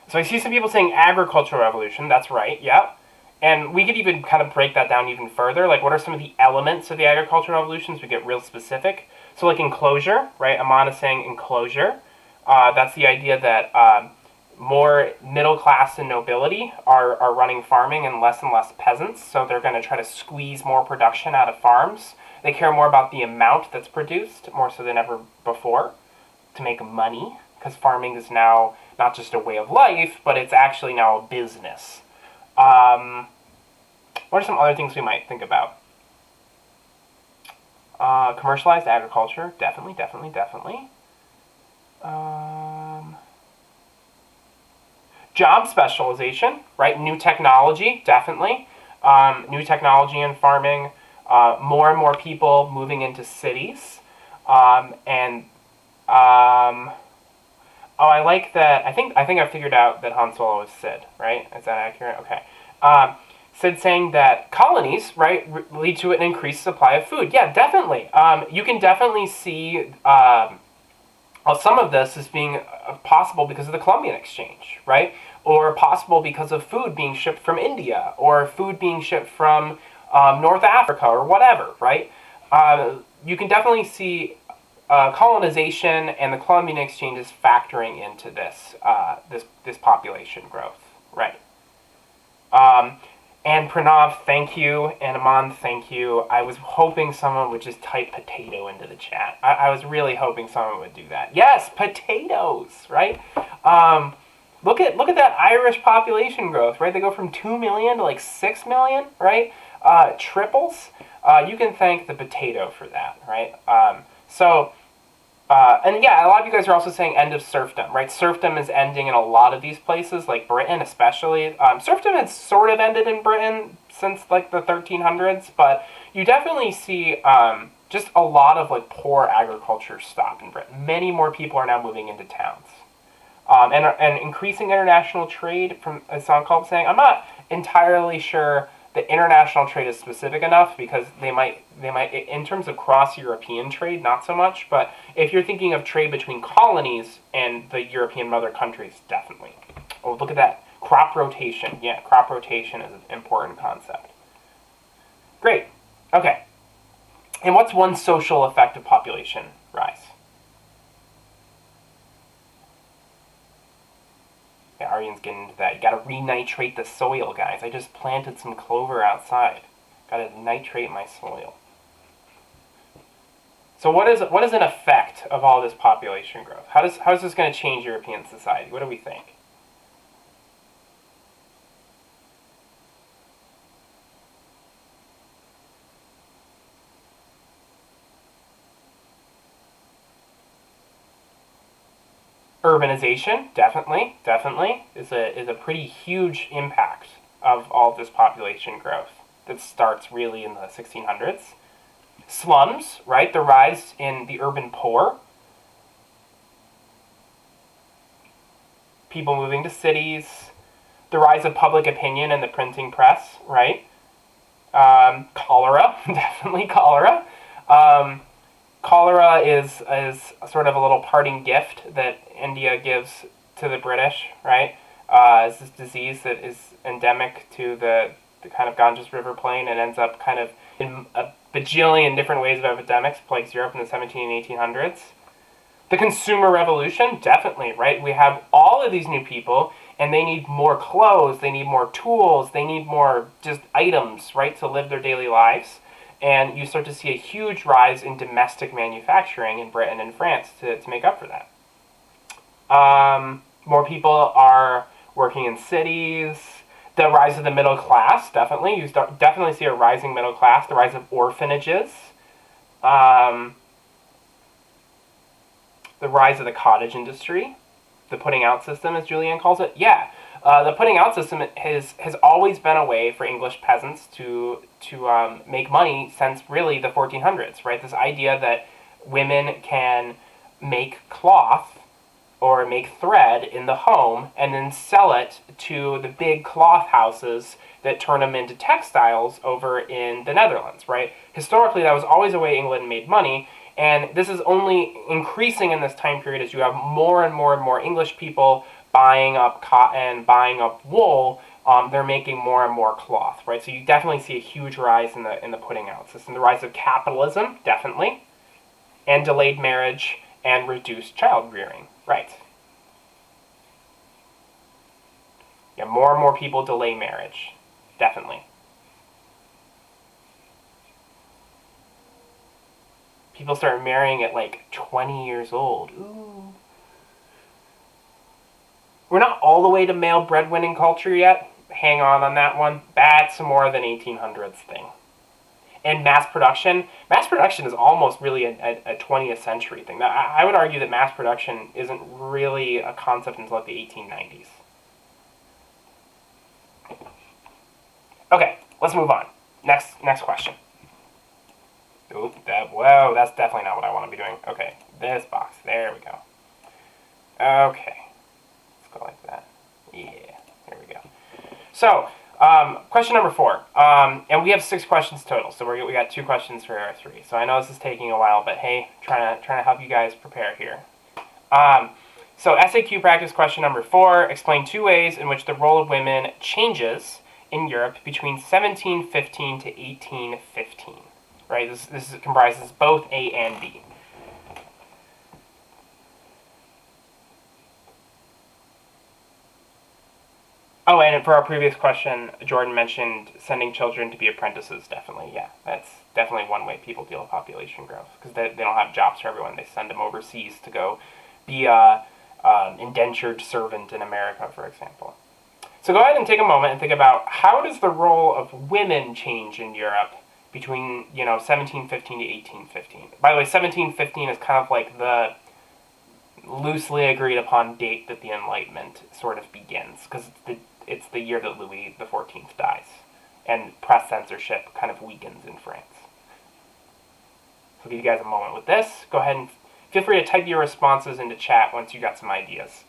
So I see some people saying Agricultural Revolution, that's right, yeah. And we could even kind of break that down even further. Like, what are some of the elements of the Agricultural Revolution? So we get real specific. So like enclosure, right? Aman is saying enclosure. That's the idea that more middle class and nobility are running farming and less peasants. So they're going to try to squeeze more production out of farms. They care more about the amount that's produced, more so than ever before, to make money. Because farming is now not just a way of life, but it's actually now a business. What are some other things we might think about? Commercialized agriculture, definitely. Job specialization, right? New technology, definitely. New technology in farming. More and more people moving into cities. Oh, I like that. I think I figured out that Han Solo is Sid, right? Is that accurate? Okay. Sid saying that colonies, right, lead to an increased supply of food. Yeah, definitely. You can definitely see some of this as being possible because of the Columbian Exchange, right? Or possible because of food being shipped from India, or food being shipped from North Africa, or whatever, right? You can definitely see colonization and the Columbian Exchange is factoring into this this population growth, right? And Pranav, thank you, and Aman, thank you. I was hoping someone would just type potato into the chat. I was really hoping someone would do that. Yes, potatoes, right? Look at that Irish population growth, right? They go from 2 million to like 6 million, right? Triples. You can thank the potato for that, right? And yeah, a lot of you guys are also saying end of serfdom, right? Serfdom is ending in a lot of these places, like Britain especially. Serfdom has sort of ended in Britain since like the 1300s, but you definitely see just a lot of like poor agriculture stop in Britain. Many more people are now moving into towns. And increasing international trade, from as Sankalp was saying, I'm not entirely sure the international trade is specific enough, because they might in terms of cross-European trade, not so much, but if you're thinking of trade between colonies and the European mother countries, definitely. Oh, look at that. Crop rotation. Yeah, crop rotation is an important concept. Great. Okay. And what's one social effect of population rise? Yeah, Aryan's getting into that. You gotta re-nitrate the soil, guys. I just planted some clover outside. Gotta nitrate my soil. So what is an effect of all this population growth? How is this going to change European society? What do we think? Urbanization, definitely is a pretty huge impact of all this population growth that starts really in the 1600s. Slums, right? The rise in the urban poor, people moving to cities, the rise of public opinion and the printing press, right? Cholera, definitely cholera. Um, Cholera is sort of a little parting gift that India gives to the British, right? It's this disease that is endemic to the kind of Ganges River plain and ends up kind of in a bajillion different ways of epidemics, plagues Europe in the 17 and 1800s. The consumer revolution, definitely, right? We have all of these new people, and they need more clothes, they need more tools, they need more just items, right, to live their daily lives. And you start to see a huge rise in domestic manufacturing in Britain and France to make up for that. More people are working in cities. The rise of the middle class, definitely. Definitely see a rising middle class. The rise of orphanages. Um, the rise of the cottage industry. The putting out system, as Julianne calls it. Yeah, the putting out system has always been a way for English peasants to make money since really the 1400s, right? This idea that women can make cloth or make thread in the home and then sell it to the big cloth houses that turn them into textiles over in the Netherlands, right? Historically, that was always a way England made money, and this is only increasing in this time period as you have more and more and more English people buying up cotton, buying up wool. They're making more and more cloth, right? So you definitely see a huge rise in the putting out system. The rise of capitalism, definitely, and delayed marriage and reduced child rearing, right? Yeah, more and more people delay marriage, definitely. People start marrying at like 20 years old. Ooh. We're not all the way to male breadwinning culture yet. Hang on that one. That's more of an 1800s thing. And mass production is almost really a 20th century thing. Now, I would argue that mass production isn't really a concept until like the 1890s. Okay, let's move on. Next question. Ooh, whoa, that's definitely not what I want to be doing. Okay, this box. There we go. Okay, let's go like that. Yeah, there we go. So, question number 4. And we have 6 questions total, so we got 2 questions for our 3. So I know this is taking a while, but hey, trying to help you guys prepare here. So SAQ practice question number 4. Explain 2 ways in which the role of women changes in Europe between 1715 to 1815. Right, this comprises both A and B. Oh, and for our previous question, Jordan mentioned sending children to be apprentices. Definitely, yeah, that's definitely one way people deal with population growth, because they don't have jobs for everyone. They send them overseas to go be a indentured servant in America, for example. So go ahead and take a moment and think about how does the role of women change in Europe between 1715 to 1815. By the way, 1715 is kind of like the loosely agreed upon date that the Enlightenment sort of begins, because it's the year that Louis XIV dies, and press censorship kind of weakens in France. So I'll give you guys a moment with this. Go ahead and feel free to type your responses into chat once you got some ideas.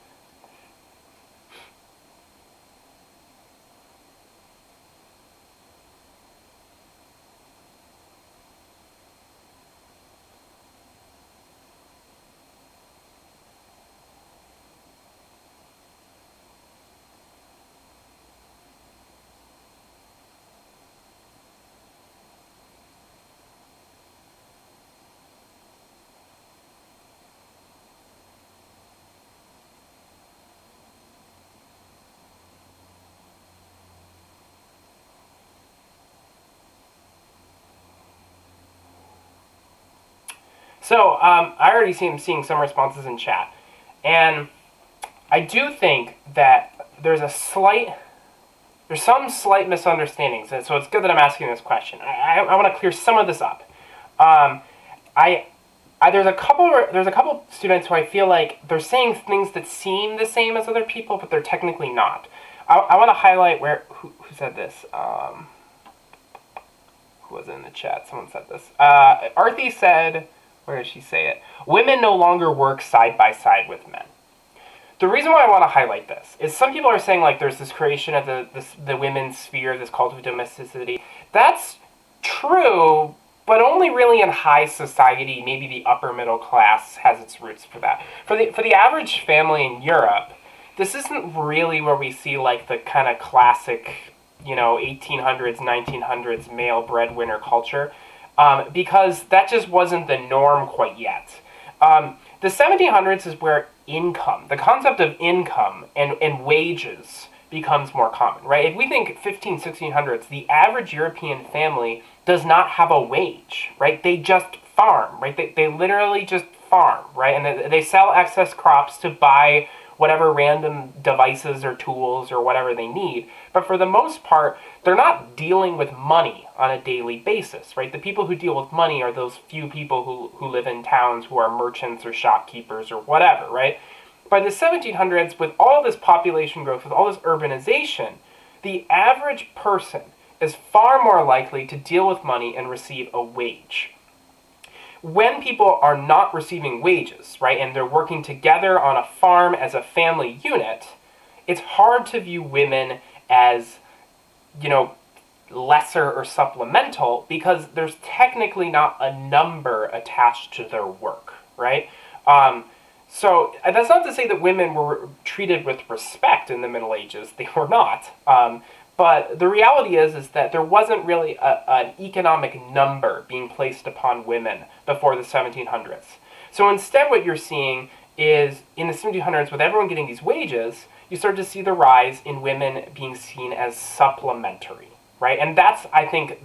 So I already seeing some responses in chat, and I do think that there's some slight misunderstandings, and so it's good that I'm asking this question. I want to clear some of this up. Um, I, there's a couple students who I feel like they're saying things that seem the same as other people, but they're technically not. I want to highlight who said this. Who was it in the chat? Someone said this. Arthi said, where did she say it? Women no longer work side by side with men. The reason why I want to highlight this is some people are saying like there's this creation of the women's sphere, this cult of domesticity. That's true, but only really in high society. Maybe the upper middle class has its roots for that. For the average family in Europe, this isn't really where we see like the kind of classic, 1800s, 1900s male breadwinner culture, because that just wasn't the norm quite yet. The 1700s is where the concept of income and wages becomes more common, right? If we think 1600s, the average European family does not have a wage, right? They just farm, right? They literally just farm, right? And they sell excess crops to buy whatever random devices or tools or whatever they need. But for the most part, they're not dealing with money on a daily basis, right? The people who deal with money are those few people who live in towns who are merchants or shopkeepers or whatever, right? By the 1700s, with all this population growth, with all this urbanization, the average person is far more likely to deal with money and receive a wage. When people are not receiving wages, right, and they're working together on a farm as a family unit, it's hard to view women as, lesser or supplemental because there's technically not a number attached to their work, right? So that's not to say that women were treated with respect in the Middle Ages. They were not. But the reality is that there wasn't really an economic number being placed upon women before the 1700s. So instead what you're seeing is, in the 1700s, with everyone getting these wages, you start to see the rise in women being seen as supplementary, right? And that's, I think,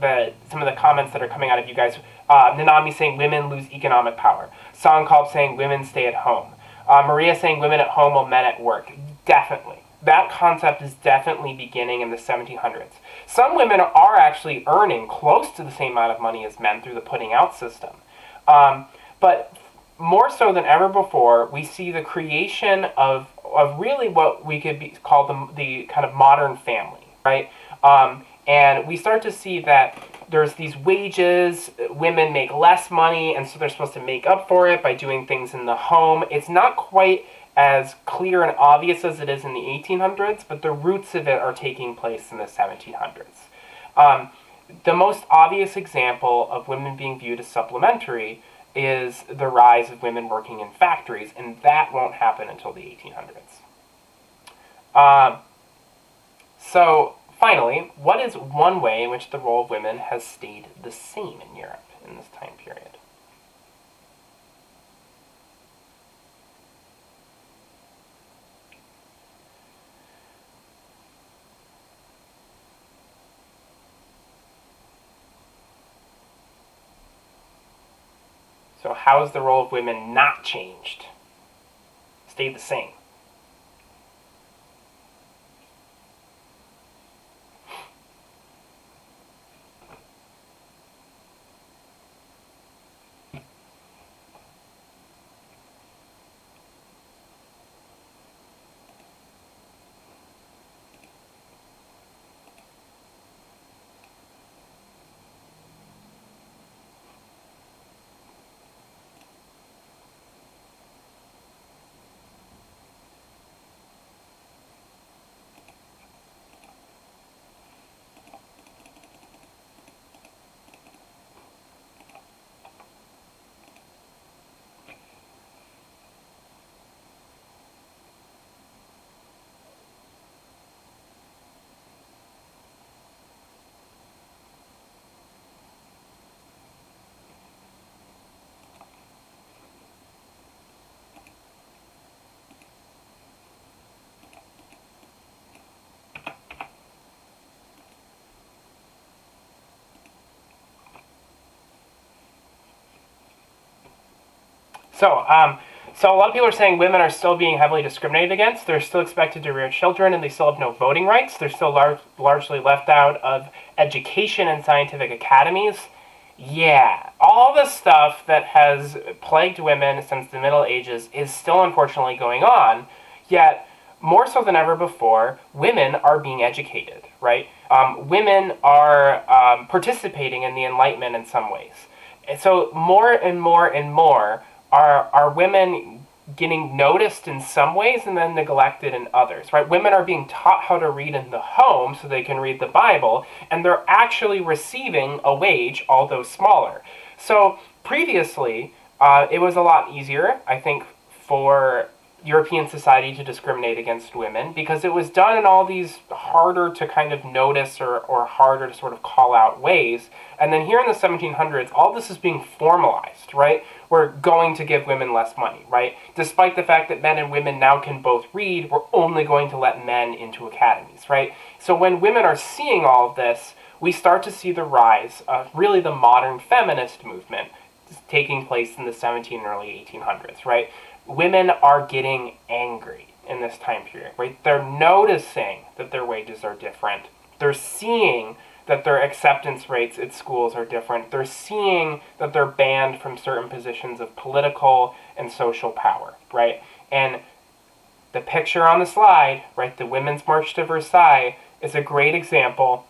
some of the comments that are coming out of you guys. Nanami saying women lose economic power. Songkalp saying women stay at home. Maria saying women at home while men at work. Definitely. That concept is definitely beginning in the 1700s. Some women are actually earning close to the same amount of money as men through the putting out system. But more so than ever before, we see the creation of really what we could call the kind of modern family, right? And we start to see that there's these wages, women make less money, and so they're supposed to make up for it by doing things in the home. It's not quite as clear and obvious as it is in the 1800s, but the roots of it are taking place in the 1700s. The most obvious example of women being viewed as supplementary is the rise of women working in factories, and that won't happen until the 1800s. So, finally, what is one way in which the role of women has stayed the same in Europe in this time period? So how has the role of women not changed? Stayed the same? So a lot of people are saying women are still being heavily discriminated against. They're still expected to rear children, and they still have no voting rights. They're still largely left out of education and scientific academies. Yeah, all the stuff that has plagued women since the Middle Ages is still unfortunately going on, yet more so than ever before, women are being educated, right? Women are participating in the Enlightenment in some ways. And so more and more and more are women getting noticed in some ways and then neglected in others, right? Women are being taught how to read in the home so they can read the Bible, and they're actually receiving a wage, although smaller. So previously, it was a lot easier, I think, for European society to discriminate against women because it was done in all these harder to kind of notice or harder to sort of call out ways. And then here in the 1700s, all this is being formalized, right? We're going to give women less money, right? Despite the fact that men and women now can both read, we're only going to let men into academies, right? So when women are seeing all of this, we start to see the rise of really the modern feminist movement taking place in the 17 and early 1800s, right? Women are getting angry in this time period, right? They're noticing that their wages are different. They're seeing that their acceptance rates at schools are different. They're seeing that they're banned from certain positions of political and social power, right? And the picture on the slide, right, the Women's March to Versailles, is a great example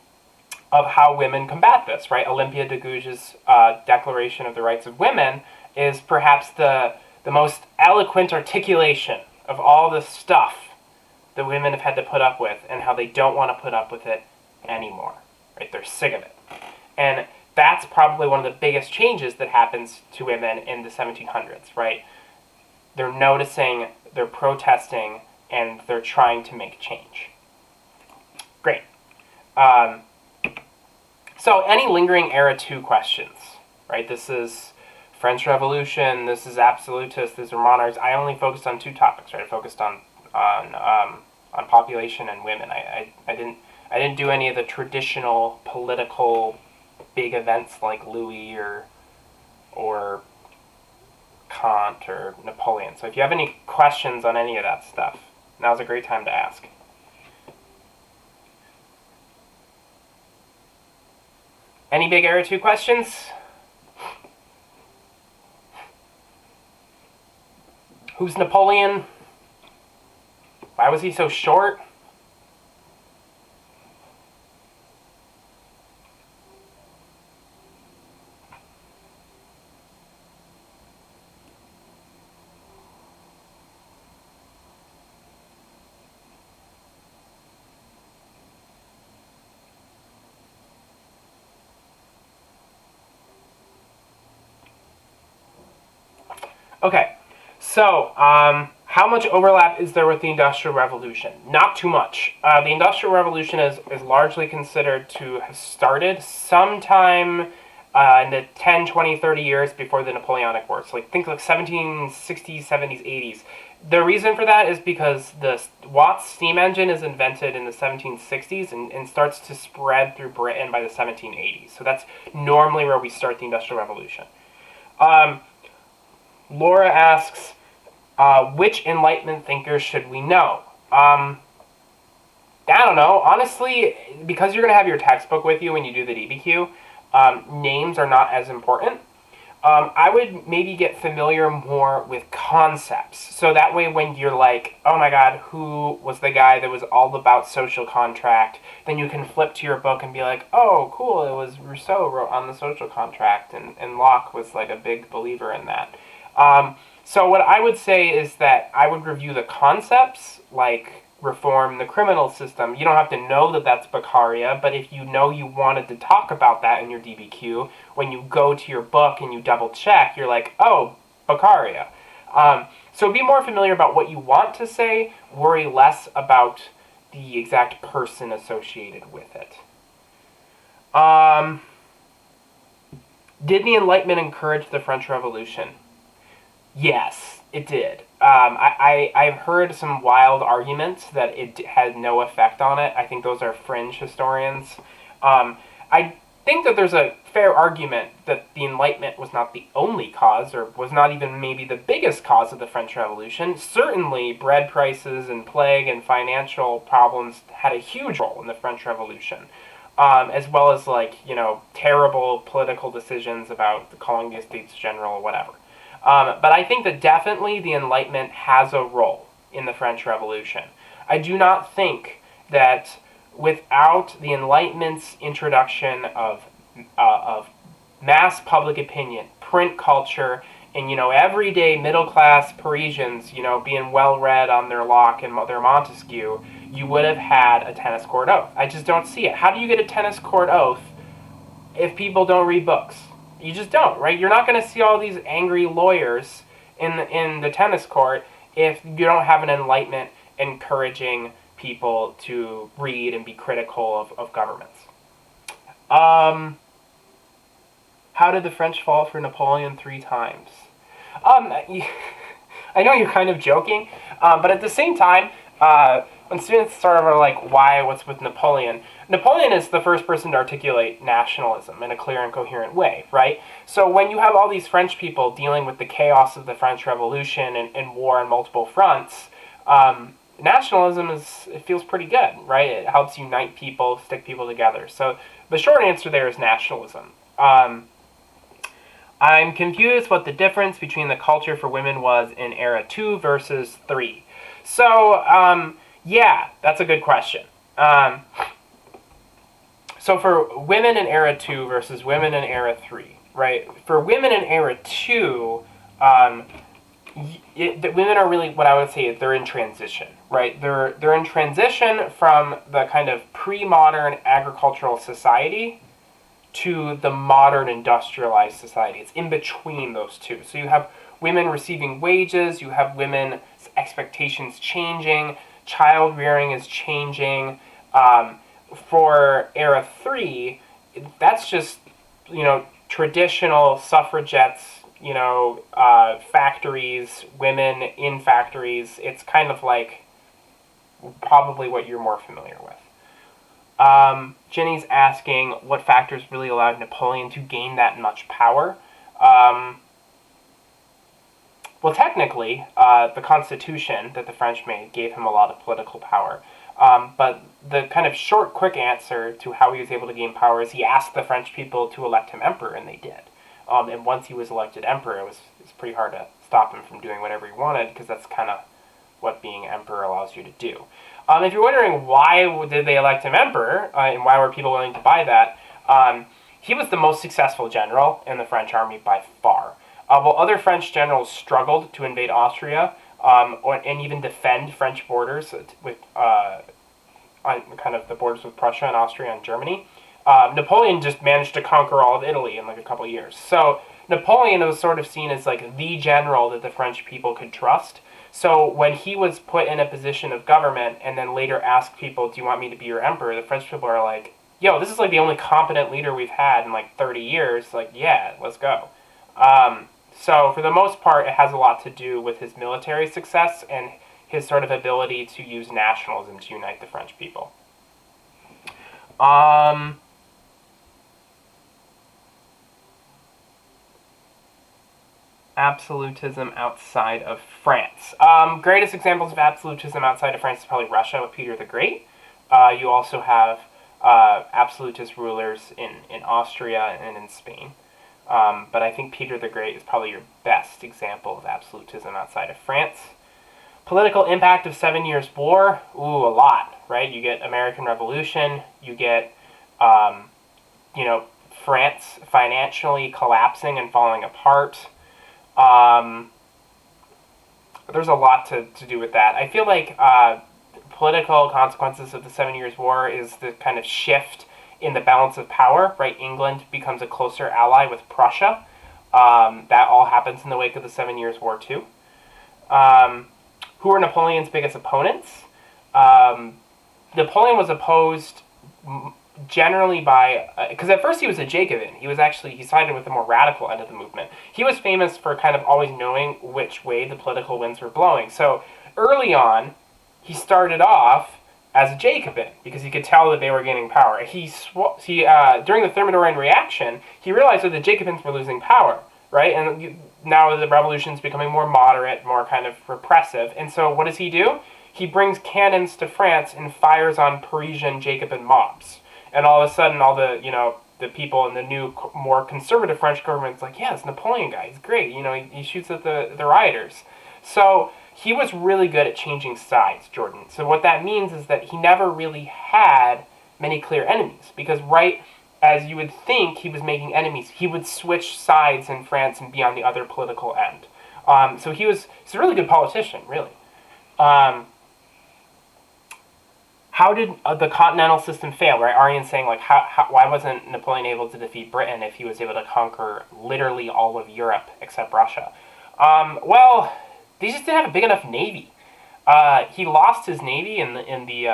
of how women combat this, right? Olympia de Gouges' Declaration of the Rights of Women is perhaps the most eloquent articulation of all the stuff that women have had to put up with and how they don't want to put up with it anymore, right? They're sick of it. And that's probably one of the biggest changes that happens to women in the 1700s, right? They're noticing, they're protesting, and they're trying to make change. Great. So any lingering era 2 questions, right? This is French Revolution, this is absolutists, these are monarchs. I only focused on 2 topics, right? I focused on population and women. I didn't do any of the traditional political big events like Louis or Kant or Napoleon. So if you have any questions on any of that stuff, now's a great time to ask. Any big era 2 questions? Who's Napoleon? Why was he so short? Okay, so how much overlap is there with the Industrial Revolution? Not too much. The Industrial Revolution is largely considered to have started sometime in the 10, 20, 30 years before the Napoleonic Wars. So think like 1760s, 70s, 80s. The reason for that is because the Watt's steam engine is invented in the 1760s and starts to spread through Britain by the 1780s. So that's normally where we start the Industrial Revolution. Laura asks, which Enlightenment thinkers should we know? I don't know. Honestly, because you're going to have your textbook with you when you do the DBQ, names are not as important. I would maybe get familiar more with concepts. So that way when you're like, oh my god, who was the guy that was all about social contract, then you can flip to your book and be like, oh, cool, it was Rousseau wrote on the social contract, and Locke was like a big believer in that. So what I would say is that I would review the concepts, like reform the criminal system. You don't have to know that that's Beccaria, but if you know you wanted to talk about that in your DBQ, when you go to your book and you double check, you're like, oh, Beccaria. So be more familiar about what you want to say, worry less about the exact person associated with it. Did the Enlightenment encourage the French Revolution? Yes, it did. I've heard some wild arguments that it had no effect on it. I think those are fringe historians. I think that there's a fair argument that the Enlightenment was not the only cause, or was not even maybe the biggest cause of the French Revolution. Certainly, bread prices and plague and financial problems had a huge role in the French Revolution, as well as, like, terrible political decisions about calling the States General or whatever. But I think that definitely the Enlightenment has a role in the French Revolution. I do not think that without the Enlightenment's introduction of mass public opinion, print culture, and everyday middle class Parisians, being well read on their Locke and their Montesquieu, you would have had a tennis court oath. I just don't see it. How do you get a tennis court oath if people don't read books? You just don't, right? You're not going to see all these angry lawyers in the tennis court if you don't have an Enlightenment encouraging people to read and be critical of governments. How did the French fall for Napoleon 3 times? I know you're kind of joking, but at the same time, when students sort of are like, what's with Napoleon? Napoleon is the first person to articulate nationalism in a clear and coherent way, right? So when you have all these French people dealing with the chaos of the French Revolution and war on multiple fronts, nationalism it feels pretty good, right? It helps unite people, stick people together. So the short answer there is nationalism. I'm confused what the difference between the culture for women was in era 2 versus 3. So, yeah, that's a good question. So for women in era 2 versus women in era 3, right? For women in era 2, the women are really, what I would say, they're in transition, right? They're in transition from the kind of pre-modern agricultural society to the modern industrialized society. It's in between those two. So you have women receiving wages, you have women's expectations changing, child rearing is changing. For era 3, that's just, traditional suffragettes, factories, women in factories. It's kind of like probably what you're more familiar with. Jenny's asking what factors really allowed Napoleon to gain that much power. Well, technically, the Constitution that the French made gave him a lot of political power. But the kind of short, quick answer to how he was able to gain power is he asked the French people to elect him emperor, and they did. And once he was elected emperor, it was pretty hard to stop him from doing whatever he wanted, because that's kind of what being emperor allows you to do. If you're wondering why did they elect him emperor, and why were people willing to buy that, he was the most successful general in the French army by far. While other French generals struggled to invade Austria, and even defend French borders with on kind of the borders with Prussia and Austria and Germany, Napoleon just managed to conquer all of Italy in like a couple of years. So Napoleon was sort of seen as like the general that the French people could trust. So when he was put in a position of government and then later asked people, do you want me to be your emperor? The French people are like, yo, this is like the only competent leader we've had in like 30 years. Like, yeah, let's go. So for the most part, it has a lot to do with his military success and his sort of ability to use nationalism to unite the French people. Absolutism outside of France. Greatest examples of absolutism outside of France is probably Russia with Peter the Great. You also have absolutist rulers in Austria and in Spain. But I think Peter the Great is probably your best example of absolutism outside of France. Political impact of 7 Years' War, a lot, right? You get American Revolution, you get, France financially collapsing and falling apart. There's a lot to do with that. I feel like political consequences of the 7 Years' War is the kind of shift in the balance of power, right? England becomes a closer ally with Prussia. That all happens in the wake of the 7 Years' War too. Who are Napoleon's biggest opponents? Napoleon was opposed generally by, because at first he was a Jacobin. He sided with the more radical end of the movement. He was famous for kind of always knowing which way the political winds were blowing. So early on, he started off as a Jacobin because he could tell that they were gaining power. During the Thermidorian reaction, he realized that the Jacobins were losing power, right? And now the revolution's becoming more moderate, more kind of repressive. And so what does he do? He brings cannons to France and fires on Parisian Jacobin mobs. And all of a sudden, all the, the people in the new, more conservative French government's like, yeah, this Napoleon guy, he's great. He shoots at the rioters. So he was really good at changing sides, Jordan. So what that means is that he never really had many clear enemies. Because right as you would think he was making enemies, he would switch sides in France and be on the other political end. So he's a really good politician, really. How did the continental system fail, right? Aryan's saying, like, why wasn't Napoleon able to defeat Britain if he was able to conquer literally all of Europe except Russia? Well, they just didn't have a big enough navy. He lost his navy in the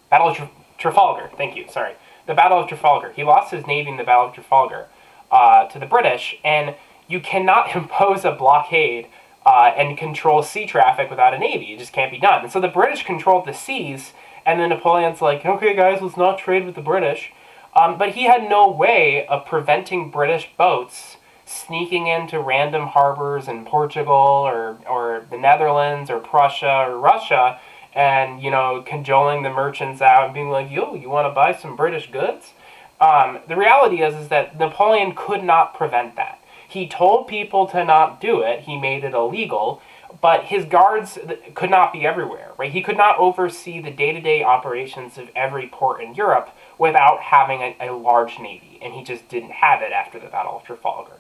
Battle of Trafalgar. Thank you, sorry. The Battle of Trafalgar. He lost his navy in the Battle of Trafalgar to the British, and you cannot impose a blockade and control sea traffic without a navy. It just can't be done. And so the British controlled the seas, and then Napoleon's like, okay, guys, let's not trade with the British. But he had no way of preventing British boats sneaking into random harbors in Portugal or the Netherlands or Prussia or Russia and, cajoling the merchants out and being like, yo, you want to buy some British goods? The reality is that Napoleon could not prevent that. He told people to not do it. He made it illegal. But his guards could not be everywhere, right? He could not oversee the day-to-day operations of every port in Europe without having a large navy. And he just didn't have it after the Battle of Trafalgar.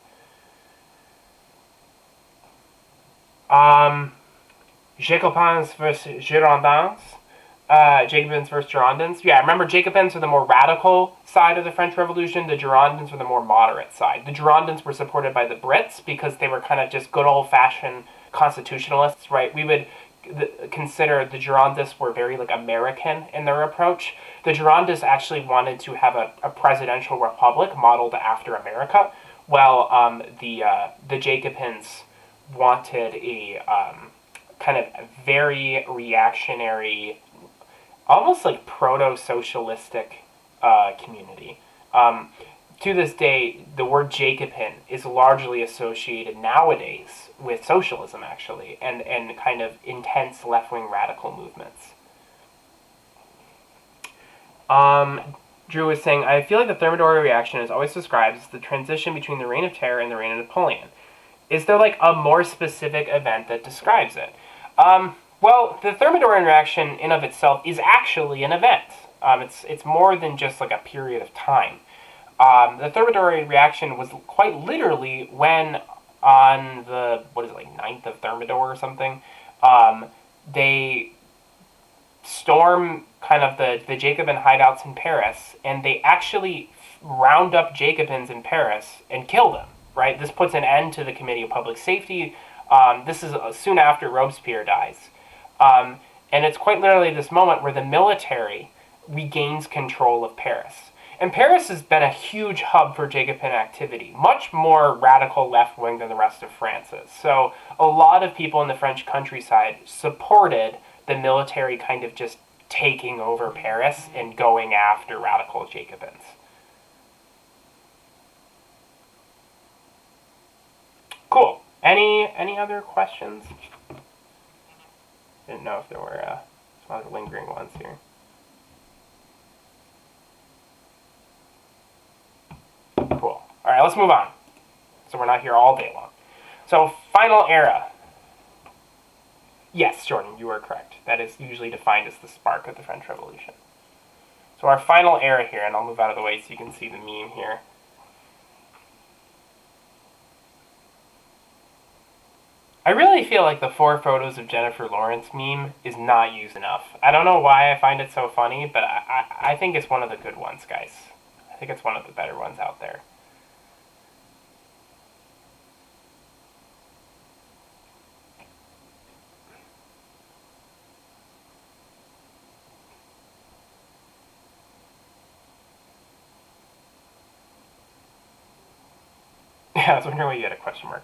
Jacobins versus Girondins. Jacobins versus Girondins. Yeah, remember, Jacobins are the more radical side of the French Revolution. The Girondins were the more moderate side. The Girondins were supported by the Brits because they were kind of just good old-fashioned constitutionalists, right? We would consider the Girondists were very, American in their approach. The Girondists actually wanted to have a presidential republic modeled after America, while the Jacobins wanted a kind of very reactionary, almost like proto-socialistic community. To this day, the word Jacobin is largely associated nowadays with socialism, actually, and kind of intense left-wing radical movements. Drew was saying, I feel like the Thermidor reaction is always described as the transition between the Reign of Terror and the Reign of Napoleon. Is there, a more specific event that describes it? Well, the Thermidorian reaction in of itself is actually an event. It's more than just a period of time. The Thermidorian reaction was quite literally when on the, 9th of Thermidor or something, they storm kind of the Jacobin hideouts in Paris, and they actually round up Jacobins in Paris and kill them, right? This puts an end to the Committee of Public Safety. This is soon after Robespierre dies. And it's quite literally this moment where the military regains control of Paris. And Paris has been a huge hub for Jacobin activity, much more radical left-wing than the rest of France is. So a lot of people in the French countryside supported the military kind of just taking over Paris and going after radical Jacobins. Cool. Any other questions? Didn't know if there were some other lingering ones here. Cool. All right, let's move on. So we're not here all day long. So, final era. Yes, Jordan, you are correct. That is usually defined as the spark of the French Revolution. So our final era here, and I'll move out of the way so you can see the meme here. I really feel like the 4 photos of Jennifer Lawrence meme is not used enough. I don't know why I find it so funny, but I think it's one of the good ones, guys. I think it's one of the better ones out there. Yeah, I was wondering why you had a question mark.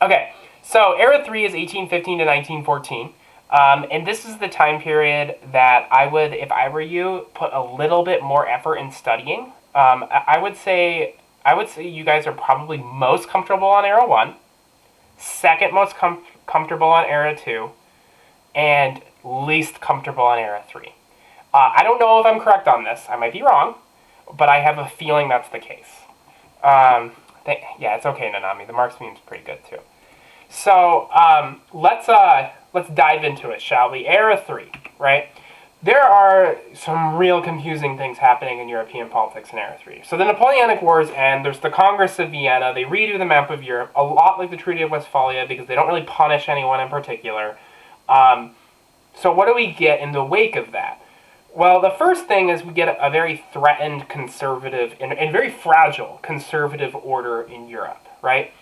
Okay, so Era 3 is 1815 to 1914. And this is the time period that I would, if I were you, put a little bit more effort in studying. I would say you guys are probably most comfortable on Era 1, second most comfortable on Era 2, and least comfortable on Era 3. I don't know if I'm correct on this. I might be wrong, but I have a feeling that's the case. Yeah, it's okay, Nanami. The marks meme's pretty good too. So let's dive into it, shall we? Era 3, right? There are some real confusing things happening in European politics in Era 3. So the Napoleonic Wars end, there's the Congress of Vienna, they redo the map of Europe, a lot like the Treaty of Westphalia, because they don't really punish anyone in particular. So what do we get in the wake of that? Well, the first thing is we get a very threatened conservative and very fragile conservative order in Europe, right?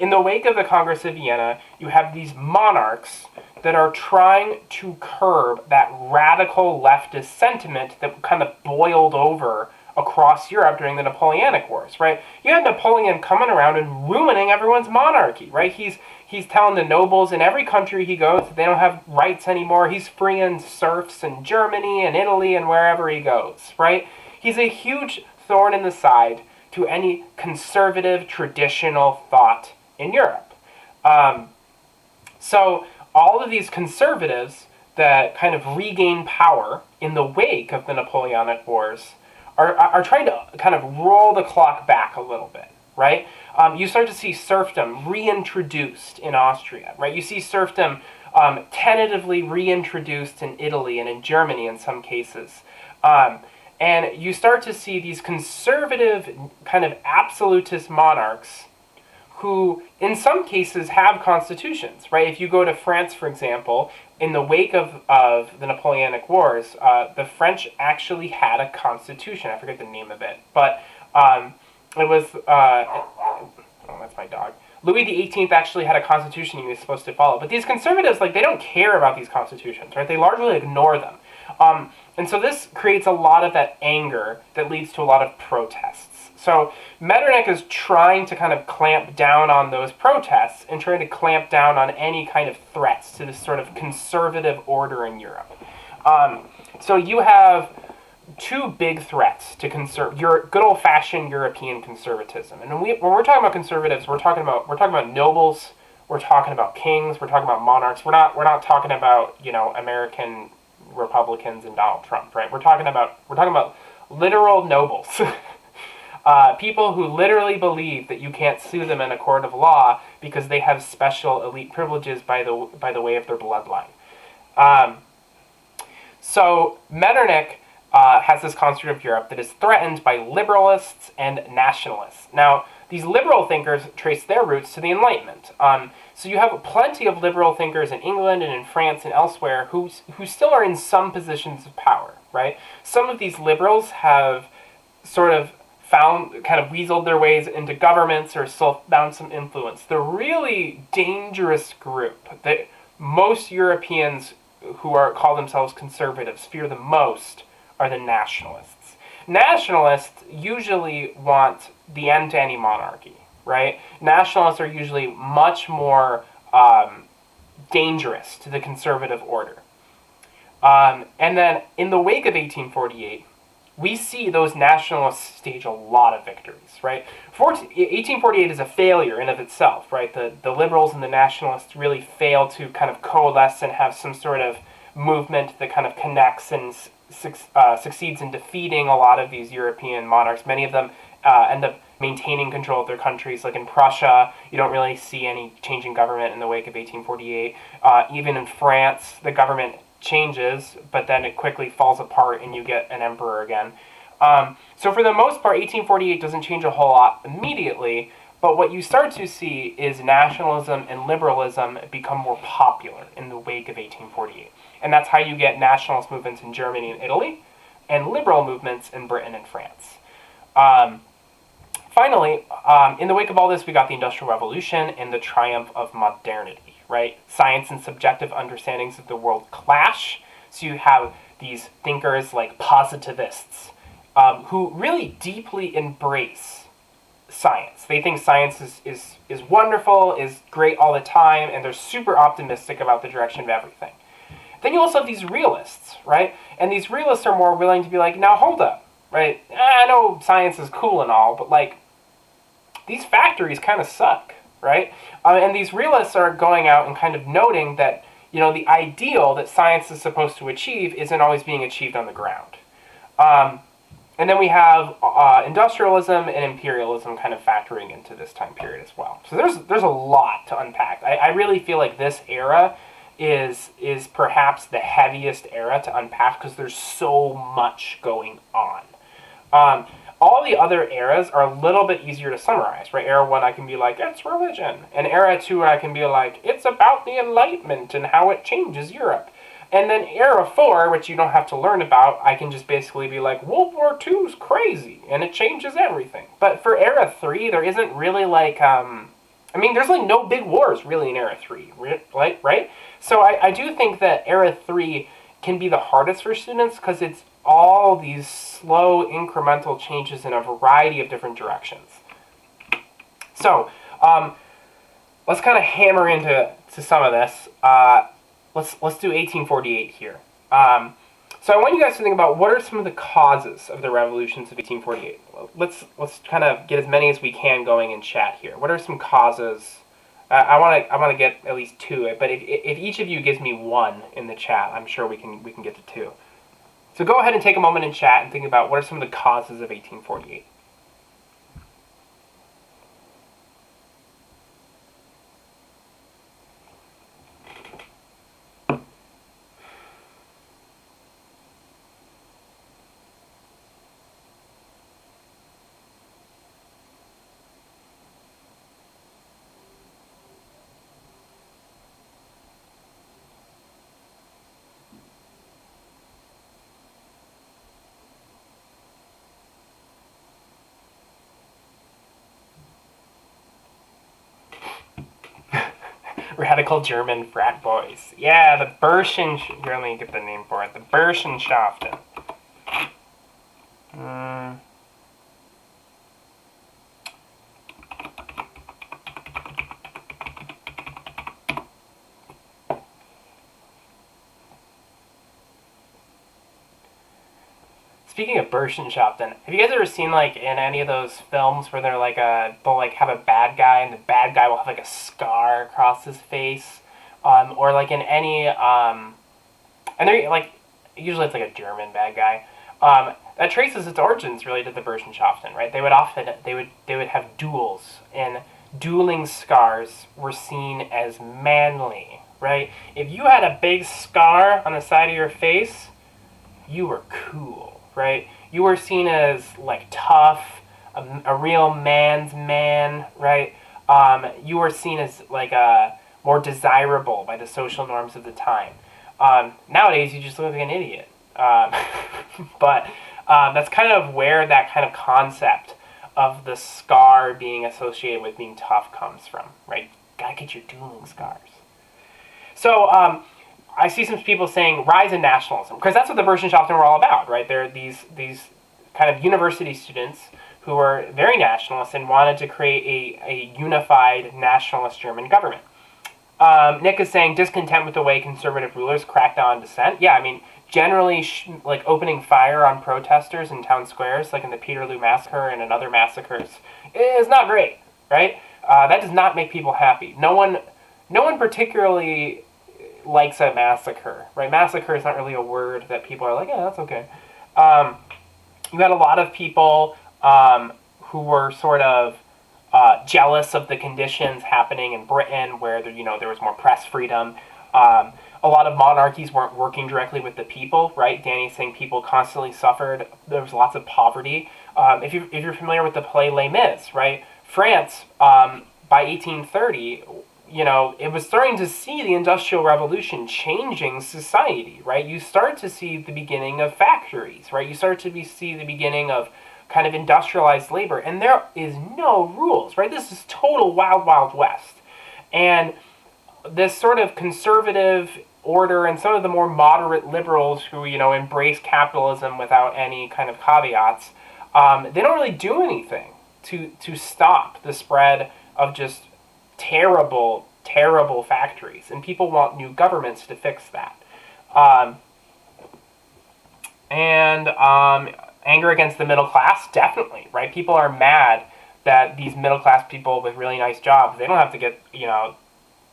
In the wake of the Congress of Vienna, you have these monarchs that are trying to curb that radical leftist sentiment that kind of boiled over across Europe during the Napoleonic Wars, right? You had Napoleon coming around and ruining everyone's monarchy, right? He's telling the nobles in every country he goes that they don't have rights anymore. He's freeing serfs in Germany and Italy and wherever he goes, right? He's a huge thorn in the side to any conservative, traditional thought in Europe. So all of these conservatives that kind of regain power in the wake of the Napoleonic Wars are trying to kind of roll the clock back a little bit, right? You start to see serfdom reintroduced in Austria, right? You see serfdom tentatively reintroduced in Italy and in Germany in some cases. And you start to see these conservative kind of absolutist monarchs who in some cases have constitutions, right? If you go to France, for example, in the wake of the Napoleonic Wars, the French actually had a constitution. I forget the name of it, but it was, oh, that's my dog. Louis XVIII actually had a constitution he was supposed to follow. But these conservatives, like, they don't care about these constitutions, right? They largely ignore them. And so this creates a lot of that anger that leads to a lot of protests. So Metternich is trying to kind of clamp down on those protests and trying to clamp down on any kind of threats to this sort of conservative order in Europe. So you have two big threats to your good old-fashioned European conservatism. And when we're talking about conservatives, we're talking about nobles, we're talking about kings, we're talking about monarchs. We're not talking about, you know, American Republicans and Donald Trump, right? We're talking about literal nobles. People who literally believe that you can't sue them in a court of law because they have special elite privileges by the way of their bloodline. So Metternich has this concept of Europe that is threatened by liberalists and nationalists. Now, these liberal thinkers trace their roots to the Enlightenment. So you have plenty of liberal thinkers in England and in France and elsewhere who still are in some positions of power, right? Some of these liberals have sort of kind of weaseled their ways into governments or still found some influence. The really dangerous group that most Europeans who call themselves conservatives fear the most are the nationalists. Nationalists usually want the end to any monarchy, right? Nationalists are usually much more dangerous to the conservative order. And then in the wake of 1848, we see those nationalists stage a lot of victories, right? 1848 is a failure in of itself, right? The liberals and the nationalists really fail to kind of coalesce and have some sort of movement that kind of connects and succeeds in defeating a lot of these European monarchs. Many of them end up maintaining control of their countries. Like in Prussia, you don't really see any change in government in the wake of 1848. Even in France, the government changes, but then it quickly falls apart and you get an emperor again. So for the most part, 1848 doesn't change a whole lot immediately, but what you start to see is nationalism and liberalism become more popular in the wake of 1848. And that's how you get nationalist movements in Germany and Italy, and liberal movements in Britain and France. Finally, in the wake of all this, we got the Industrial Revolution and the triumph of modernity, right? Science and subjective understandings of the world clash. So you have these thinkers like positivists who really deeply embrace science. They think science is wonderful, is great all the time, and they're super optimistic about the direction of everything. Then you also have these realists, right? And these realists are more willing to be like, now hold up, right? I know science is cool and all, but like, these factories kind of suck, right? And these realists are going out and kind of noting that, the ideal that science is supposed to achieve isn't always being achieved on the ground. And then we have industrialism and imperialism kind of factoring into this time period as well. So there's a lot to unpack. I really feel like this era is perhaps the heaviest era to unpack because there's so much going on. All the other eras are a little bit easier to summarize, right? Era 1, I can be like, it's religion. And Era 2, I can be like, it's about the Enlightenment and how it changes Europe. And then Era 4, which you don't have to learn about, I can just basically be like, World War II's crazy, and it changes everything. But for Era 3, there isn't really like, there's like no big wars really in Era 3, right? So I do think that Era 3 can be the hardest for students because it's all these slow incremental changes in a variety of different directions. So let's kind of hammer into some of this. Let's do 1848 here. So I want you guys to think about what are some of the causes of the revolutions of 1848. Let's kind of get as many as we can going in chat here. What are some causes? I want to get at least two, but if each of you gives me one in the chat, I'm sure we can get to two. So go ahead and take a moment in chat and think about what are some of the causes of 1848. Radical German frat boys. Yeah, the Burschen... Here, let me get the name for it. The Burschenschaften. Speaking of Burschenschaften, have you guys ever seen like in any of those films where they'll like have a bad guy and the bad guy will have like a scar across his face, or like in any and they're like usually it's like a German bad guy that traces its origins really to the Burschenschaften, right? They would have duels, and dueling scars were seen as manly, right? If you had a big scar on the side of your face, you were cool. Right? You were seen as like tough, a real man's man, right? You were seen as like more desirable by the social norms of the time. Nowadays, you just look like an idiot. But that's kind of where that kind of concept of the scar being associated with being tough comes from, right? Gotta get your dueling scars. So, I see some people saying rise in nationalism, because that's what the Burschenschaften were all about, right? They're these kind of university students who were very nationalist and wanted to create a unified nationalist German government. Nick is saying discontent with the way conservative rulers crack down on dissent. Yeah, I mean, generally, like opening fire on protesters in town squares, like in the Peterloo Massacre and in other massacres, is not great, right? That does not make people happy. No one particularly likes a massacre, right? Massacre is not really a word that people are like, yeah, that's okay. You had a lot of people who were sort of jealous of the conditions happening in Britain, where there was more press freedom. A lot of monarchies weren't working directly with the people, right? Danny's saying people constantly suffered. There was lots of poverty. If you're familiar with the play Les Mis, right? France, by 1830, it was starting to see the Industrial Revolution changing society, right? You start to see the beginning of factories, right? You start to see the beginning of kind of industrialized labor, and there is no rules, right? This is total wild, wild west. And this sort of conservative order and some of the more moderate liberals who, embrace capitalism without any kind of caveats, they don't really do anything to stop the spread of just terrible factories, and people want new governments to fix that. Um, and anger against the middle class, definitely, right? People are mad that these middle class people with really nice jobs, they don't have to get,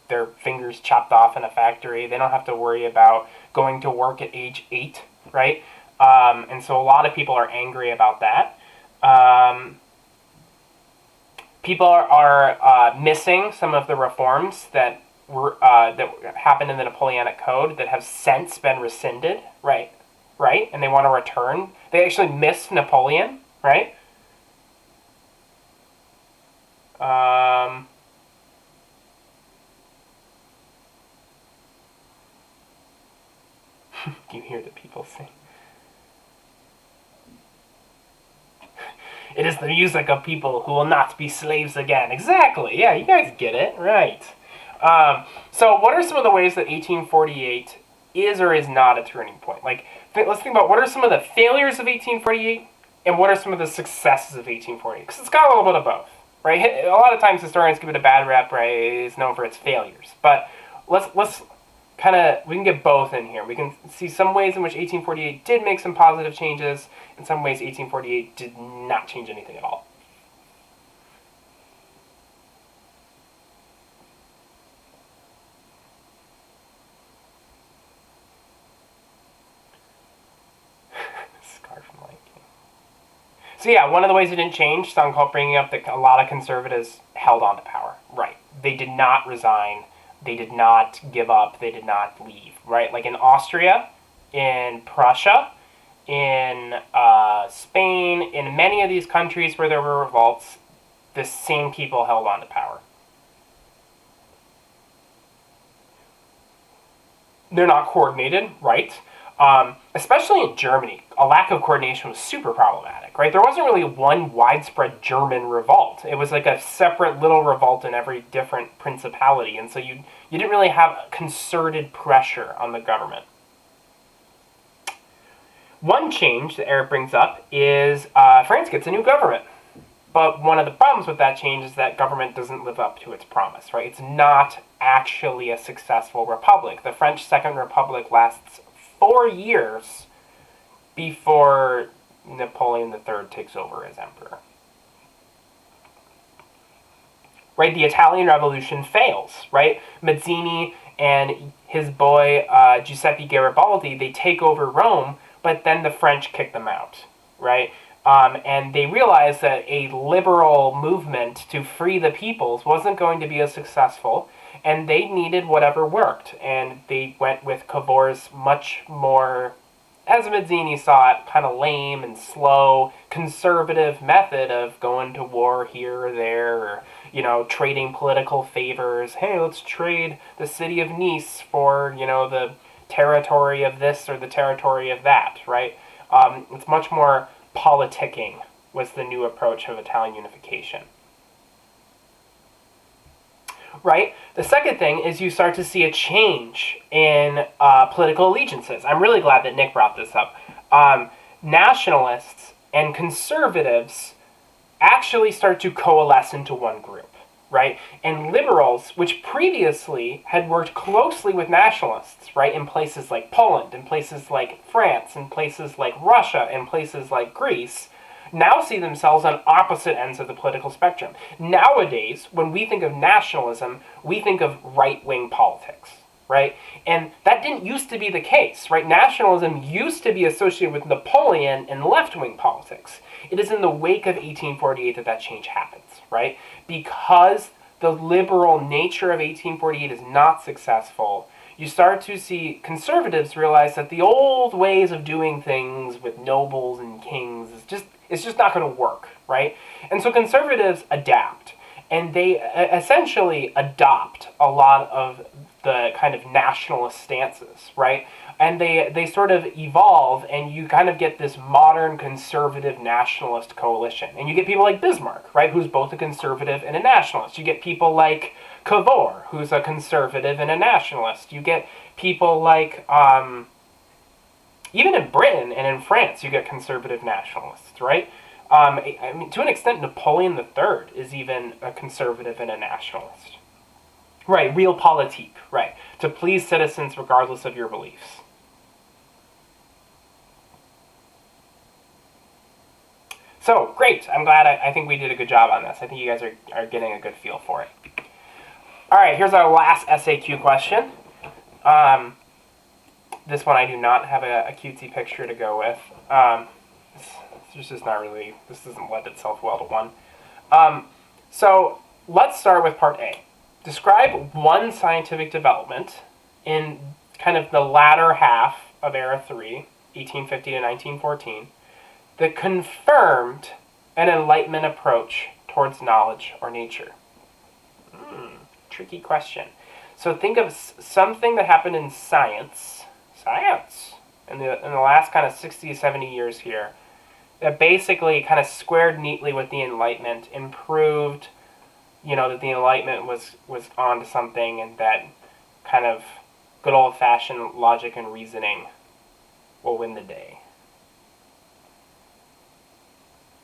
their fingers chopped off in a factory. They don't have to worry about going to work at age 8, right? And so a lot of people are angry about that. People are missing some of the reforms that that happened in the Napoleonic Code that have since been rescinded, right? Right, and they want to return. They actually miss Napoleon, right? Um, you hear the people sing. It is the music of people who will not be slaves again. Exactly. Yeah, you guys get it. Right. So what are some of the ways that 1848 is or is not a turning point? Like, let's think about what are some of the failures of 1848 and what are some of the successes of 1848? Because it's got a little bit of both, right? A lot of times historians give it a bad rep, right? It's known for its failures. But let's kind of, we can get both in here. We can see some ways in which 1848 did make some positive changes, in some ways 1848 did not change anything at all. Scar from Lion King. So yeah, one of the ways it didn't change, Song called bringing up that a lot of conservatives held on to power. Right. They did not resign. They did not give up. They did not leave. Right. Like in Austria, in Prussia, in Spain, in many of these countries where there were revolts, the same people held on to power. They're not coordinated, right? Especially in Germany, a lack of coordination was super problematic, right? There wasn't really one widespread German revolt. It was like a separate little revolt in every different principality, and so you didn't really have concerted pressure on the government. One change that Eric brings up is France gets a new government. But one of the problems with that change is that government doesn't live up to its promise, right? It's not actually a successful republic. The French Second Republic lasts 4 years before Napoleon III takes over as emperor. Right? The Italian Revolution fails, right? Mazzini and his boy Giuseppe Garibaldi, they take over Rome, but then the French kick them out, right? And they realized that a liberal movement to free the peoples wasn't going to be as successful, and they needed whatever worked. And they went with Cavour's much more, as Mazzini saw it, kind of lame and slow, conservative method of going to war here or there, or, trading political favors. Hey, let's trade the city of Nice for, the territory of this or the territory of that, right? It's much more politicking was the new approach of Italian unification. Right? The second thing is you start to see a change in political allegiances. I'm really glad that Nick brought this up. Nationalists and conservatives actually start to coalesce into one group, right? And liberals, which previously had worked closely with nationalists, right, in places like Poland, in places like France, in places like Russia, in places like Greece, now see themselves on opposite ends of the political spectrum. Nowadays, when we think of nationalism, we think of right-wing politics, right? And that didn't used to be the case, right? Nationalism used to be associated with Napoleon and left-wing politics. It is in the wake of 1848 that that change happens, right? Because the liberal nature of 1848 is not successful, you start to see conservatives realize that the old ways of doing things with nobles and kings it's just not going to work, right? And so conservatives adapt, and they essentially adopt a lot of the kind of nationalist stances, right? And they sort of evolve, and you kind of get this modern conservative nationalist coalition. And you get people like Bismarck, right, who's both a conservative and a nationalist. You get people like Cavour, who's a conservative and a nationalist. You get people like, even in Britain and in France, you get conservative nationalists, right? I mean, to an extent, Napoleon III is even a conservative and a nationalist. Right, realpolitik, right, to please citizens regardless of your beliefs. So, great. I'm glad. I think we did a good job on this. I think you guys are getting a good feel for it. All right, here's our last SAQ question. This one I do not have a cutesy picture to go with. This just not really, this doesn't lend itself well to one. So let's start with part A. Describe one scientific development in kind of the latter half of Era 3, 1850 to 1914, that confirmed an Enlightenment approach towards knowledge or nature. Tricky question. So think of something that happened in science, in the last kind of 60, 70 years here, that basically kind of squared neatly with the Enlightenment, improved, that the Enlightenment was on to something, and that kind of good old-fashioned logic and reasoning will win the day.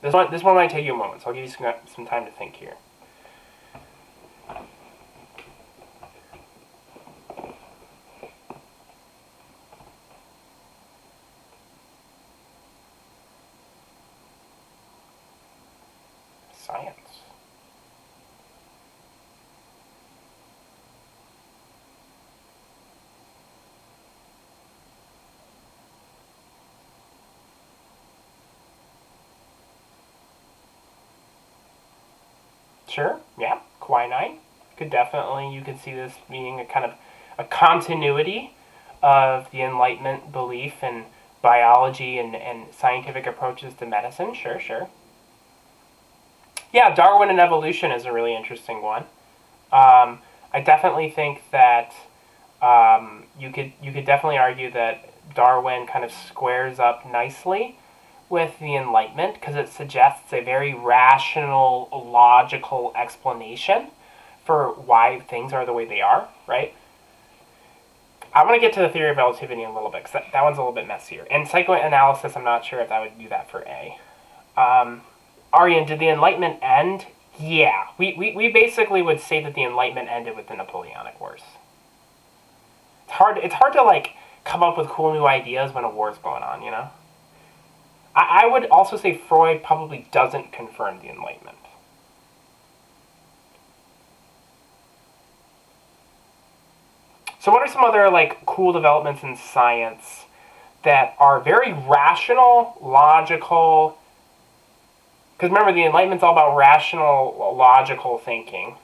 This one might take you a moment, so I'll give you some time to think here. Science. Sure, yeah, quinine. You could see this being a kind of a continuity of the Enlightenment belief in biology and scientific approaches to medicine. Sure. Yeah, Darwin and evolution is a really interesting one. I definitely think that you could definitely argue that Darwin kind of squares up nicely with the Enlightenment because it suggests a very rational, logical explanation for why things are the way they are, right? I want to get to the theory of relativity in a little bit because that one's a little bit messier. And psychoanalysis, I'm not sure if I would do that for A. Aryan, did the Enlightenment end? Yeah. We basically would say that the Enlightenment ended with the Napoleonic Wars. It's hard to, like, come up with cool new ideas when a war's going on, you know? I would also say Freud probably doesn't confirm the Enlightenment. So what are some other, like, cool developments in science that are very rational, logical? Because remember, the Enlightenment's all about rational, logical thinking.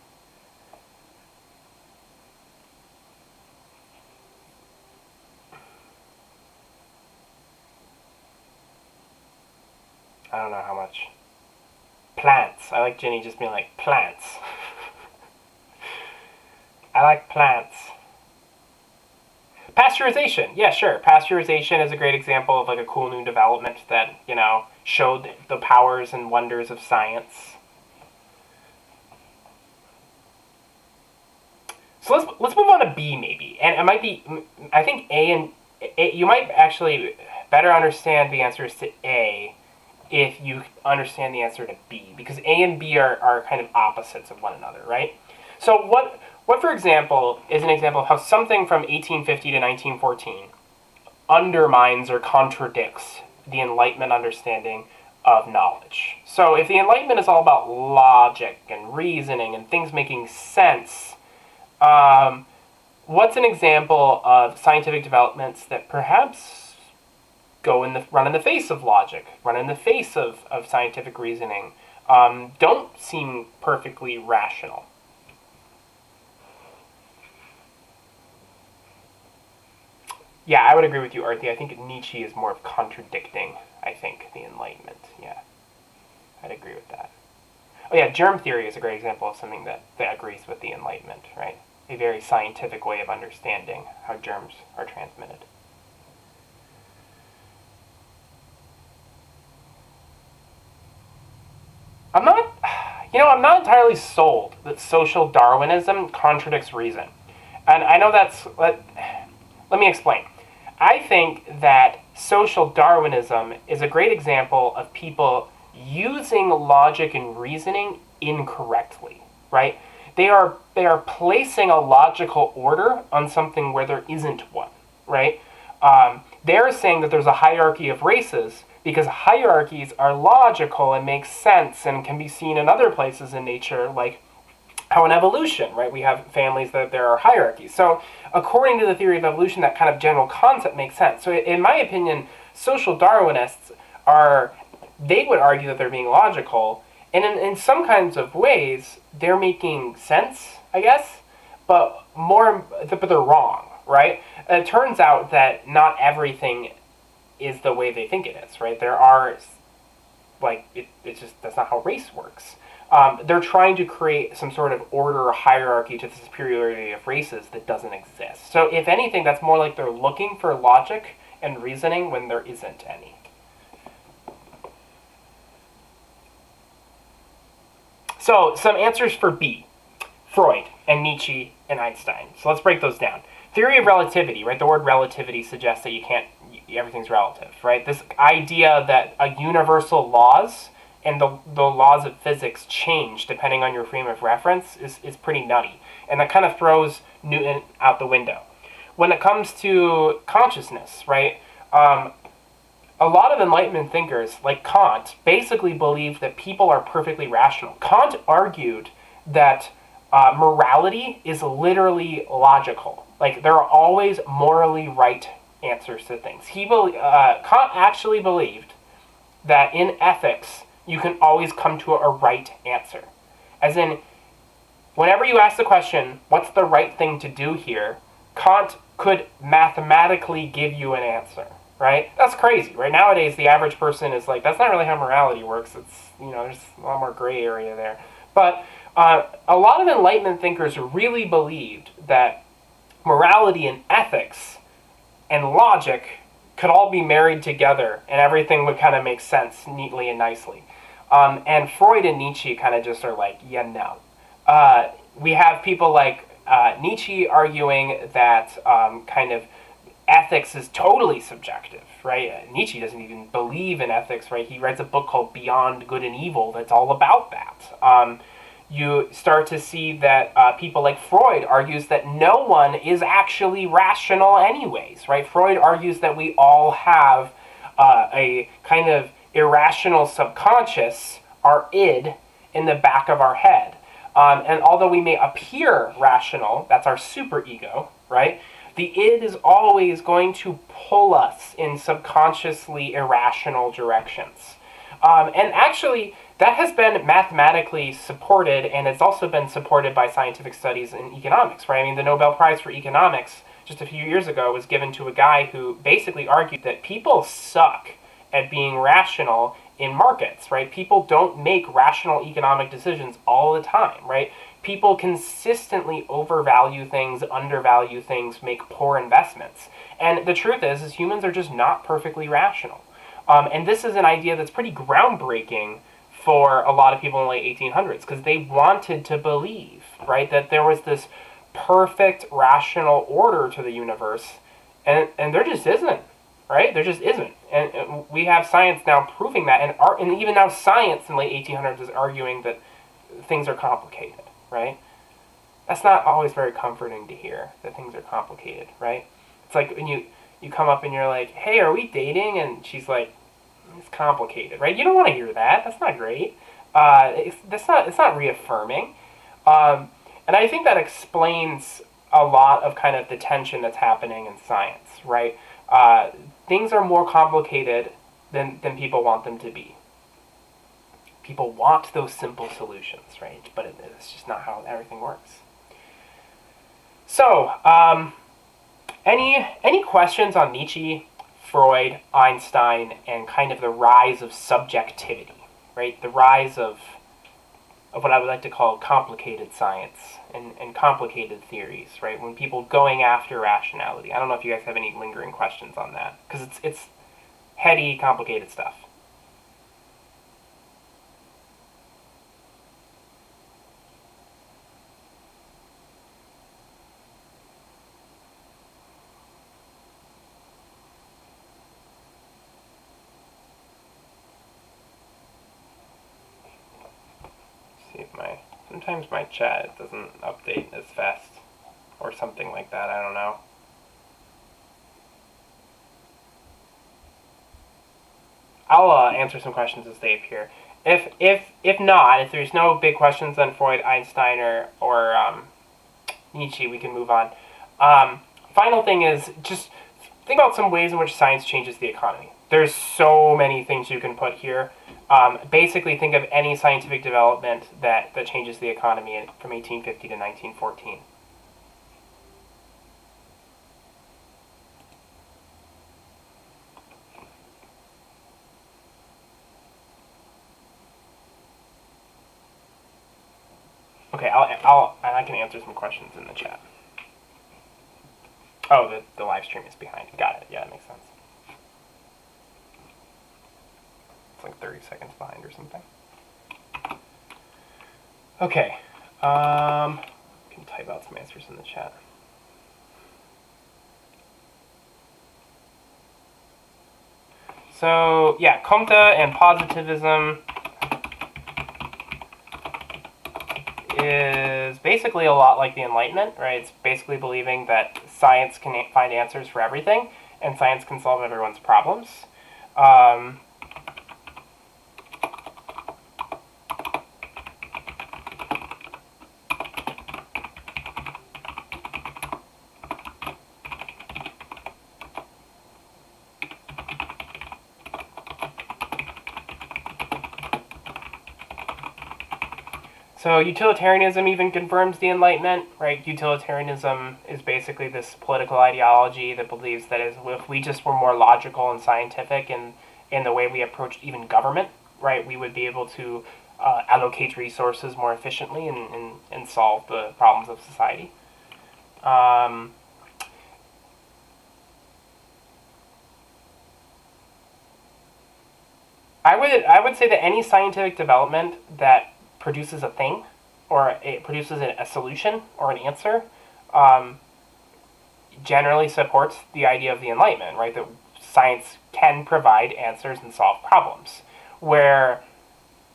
I don't know how much. Plants. I like Jenny just being like, plants. I like plants. Pasteurization. Yeah, sure. Pasteurization is a great example of, like, a cool new development that, showed the powers and wonders of science. So let's move on to B maybe. And it might be, I think A, you might actually better understand the answers to A if you understand the answer to B, because A and B are kind of opposites of one another, right? So what, for example, is an example of how something from 1850 to 1914 undermines or contradicts the Enlightenment understanding of knowledge? So if the Enlightenment is all about logic and reasoning and things making sense, what's an example of scientific developments that perhaps run in the face of logic, run in the face of scientific reasoning, don't seem perfectly rational? Yeah, I would agree with you, Arthi. I think Nietzsche is more of contradicting, the Enlightenment. Yeah, I'd agree with that. Oh yeah, germ theory is a great example of something that agrees with the Enlightenment, right? A very scientific way of understanding how germs are transmitted. I'm not entirely sold that social Darwinism contradicts reason. And I know let me explain. I think that social Darwinism is a great example of people using logic and reasoning incorrectly, right? They are placing a logical order on something where there isn't one, right? They're saying that there's a hierarchy of races because hierarchies are logical and make sense and can be seen in other places in nature, like how in evolution, right, we have families that there are hierarchies. So according to the theory of evolution, that kind of general concept makes sense. So in my opinion, social Darwinists they would argue that they're being logical, and in some kinds of ways, they're making sense, I guess, but they're wrong, right? It turns out that not everything is the way they think it is, right? There are, like, it's just, that's not how race works. They're trying to create some sort of order or hierarchy to the superiority of races that doesn't exist. So if anything, that's more like they're looking for logic and reasoning when there isn't any. So some answers for B: Freud and Nietzsche and Einstein. So let's break those down. Theory of relativity, right? The word relativity suggests that everything's relative, right? This idea that universal laws and the laws of physics change depending on your frame of reference is pretty nutty. And that kind of throws Newton out the window. When it comes to consciousness, right, a lot of Enlightenment thinkers, like Kant, basically believe that people are perfectly rational. Kant argued that morality is literally logical. Like, there are always morally right answers to things. Kant actually believed that in ethics, you can always come to a right answer. As in, whenever you ask the question, what's the right thing to do here, Kant could mathematically give you an answer, right? That's crazy, right? Nowadays, the average person is like, that's not really how morality works. It's, there's a lot more gray area there. But a lot of Enlightenment thinkers really believed that morality and ethics and logic could all be married together and everything would kind of make sense neatly and nicely. And Freud and Nietzsche kind of just are like, yeah, no. We have people like Nietzsche arguing that kind of ethics is totally subjective, right? Nietzsche doesn't even believe in ethics, right? He writes a book called Beyond Good and Evil that's all about that. You start to see that people like Freud argues that no one is actually rational anyways, right? Freud argues that we all have a kind of irrational subconscious, our id, in the back of our head. And although we may appear rational, that's our superego, right? The id is always going to pull us in subconsciously irrational directions. And actually, that has been mathematically supported, and it's also been supported by scientific studies in economics, right? I mean, the Nobel Prize for Economics just a few years ago was given to a guy who basically argued that people suck at being rational in markets, right? People don't make rational economic decisions all the time, right? People consistently overvalue things, undervalue things, make poor investments. And the truth is humans are just not perfectly rational. And this is an idea that's pretty groundbreaking for a lot of people in the late 1800s, because they wanted to believe, right, that there was this perfect rational order to the universe, and there just isn't, right? There just isn't. And we have science now proving that, and even now science in the late 1800s is arguing that things are complicated, right? That's not always very comforting to hear, that things are complicated, right? It's like when you come up and you're like, hey, are we dating? And she's like, it's complicated, right? You don't want to hear that. That's not great. It's not reaffirming. And I think that explains a lot of kind of the tension that's happening in science, right? Things are more complicated than people want them to be. People want those simple solutions, right? But it's just not how everything works. So, any questions on Nietzsche, Freud, Einstein, and kind of the rise of subjectivity, right? The rise of what I would like to call complicated science and complicated theories, right? When people going after rationality. I don't know if you guys have any lingering questions on that, because it's heady, complicated stuff. Sometimes my chat doesn't update as fast, or something like that, I don't know. I'll answer some questions as they appear. If not, if there's no big questions on Freud, Einstein, or Nietzsche, we can move on. Final thing is just think about some ways in which science changes the economy. There's so many things you can put here. Basically, think of any scientific development that changes the economy from 1850 to 1914. Okay, I can answer some questions in the chat. Oh, the live stream is behind. Got it. Yeah, that makes sense. It's like 30 seconds behind or something. Okay. I can type out some answers in the chat. So, yeah, Comte and positivism is basically a lot like the Enlightenment, right? It's basically believing that science can find answers for everything, and science can solve everyone's problems. So utilitarianism even confirms the Enlightenment, right? Utilitarianism is basically this political ideology that believes that if we just were more logical and scientific in the way we approached even government, right, we would be able to allocate resources more efficiently and solve the problems of society. I would say that any scientific development that produces a thing, or it produces a solution or an answer, generally supports the idea of the Enlightenment, right? That science can provide answers and solve problems. Where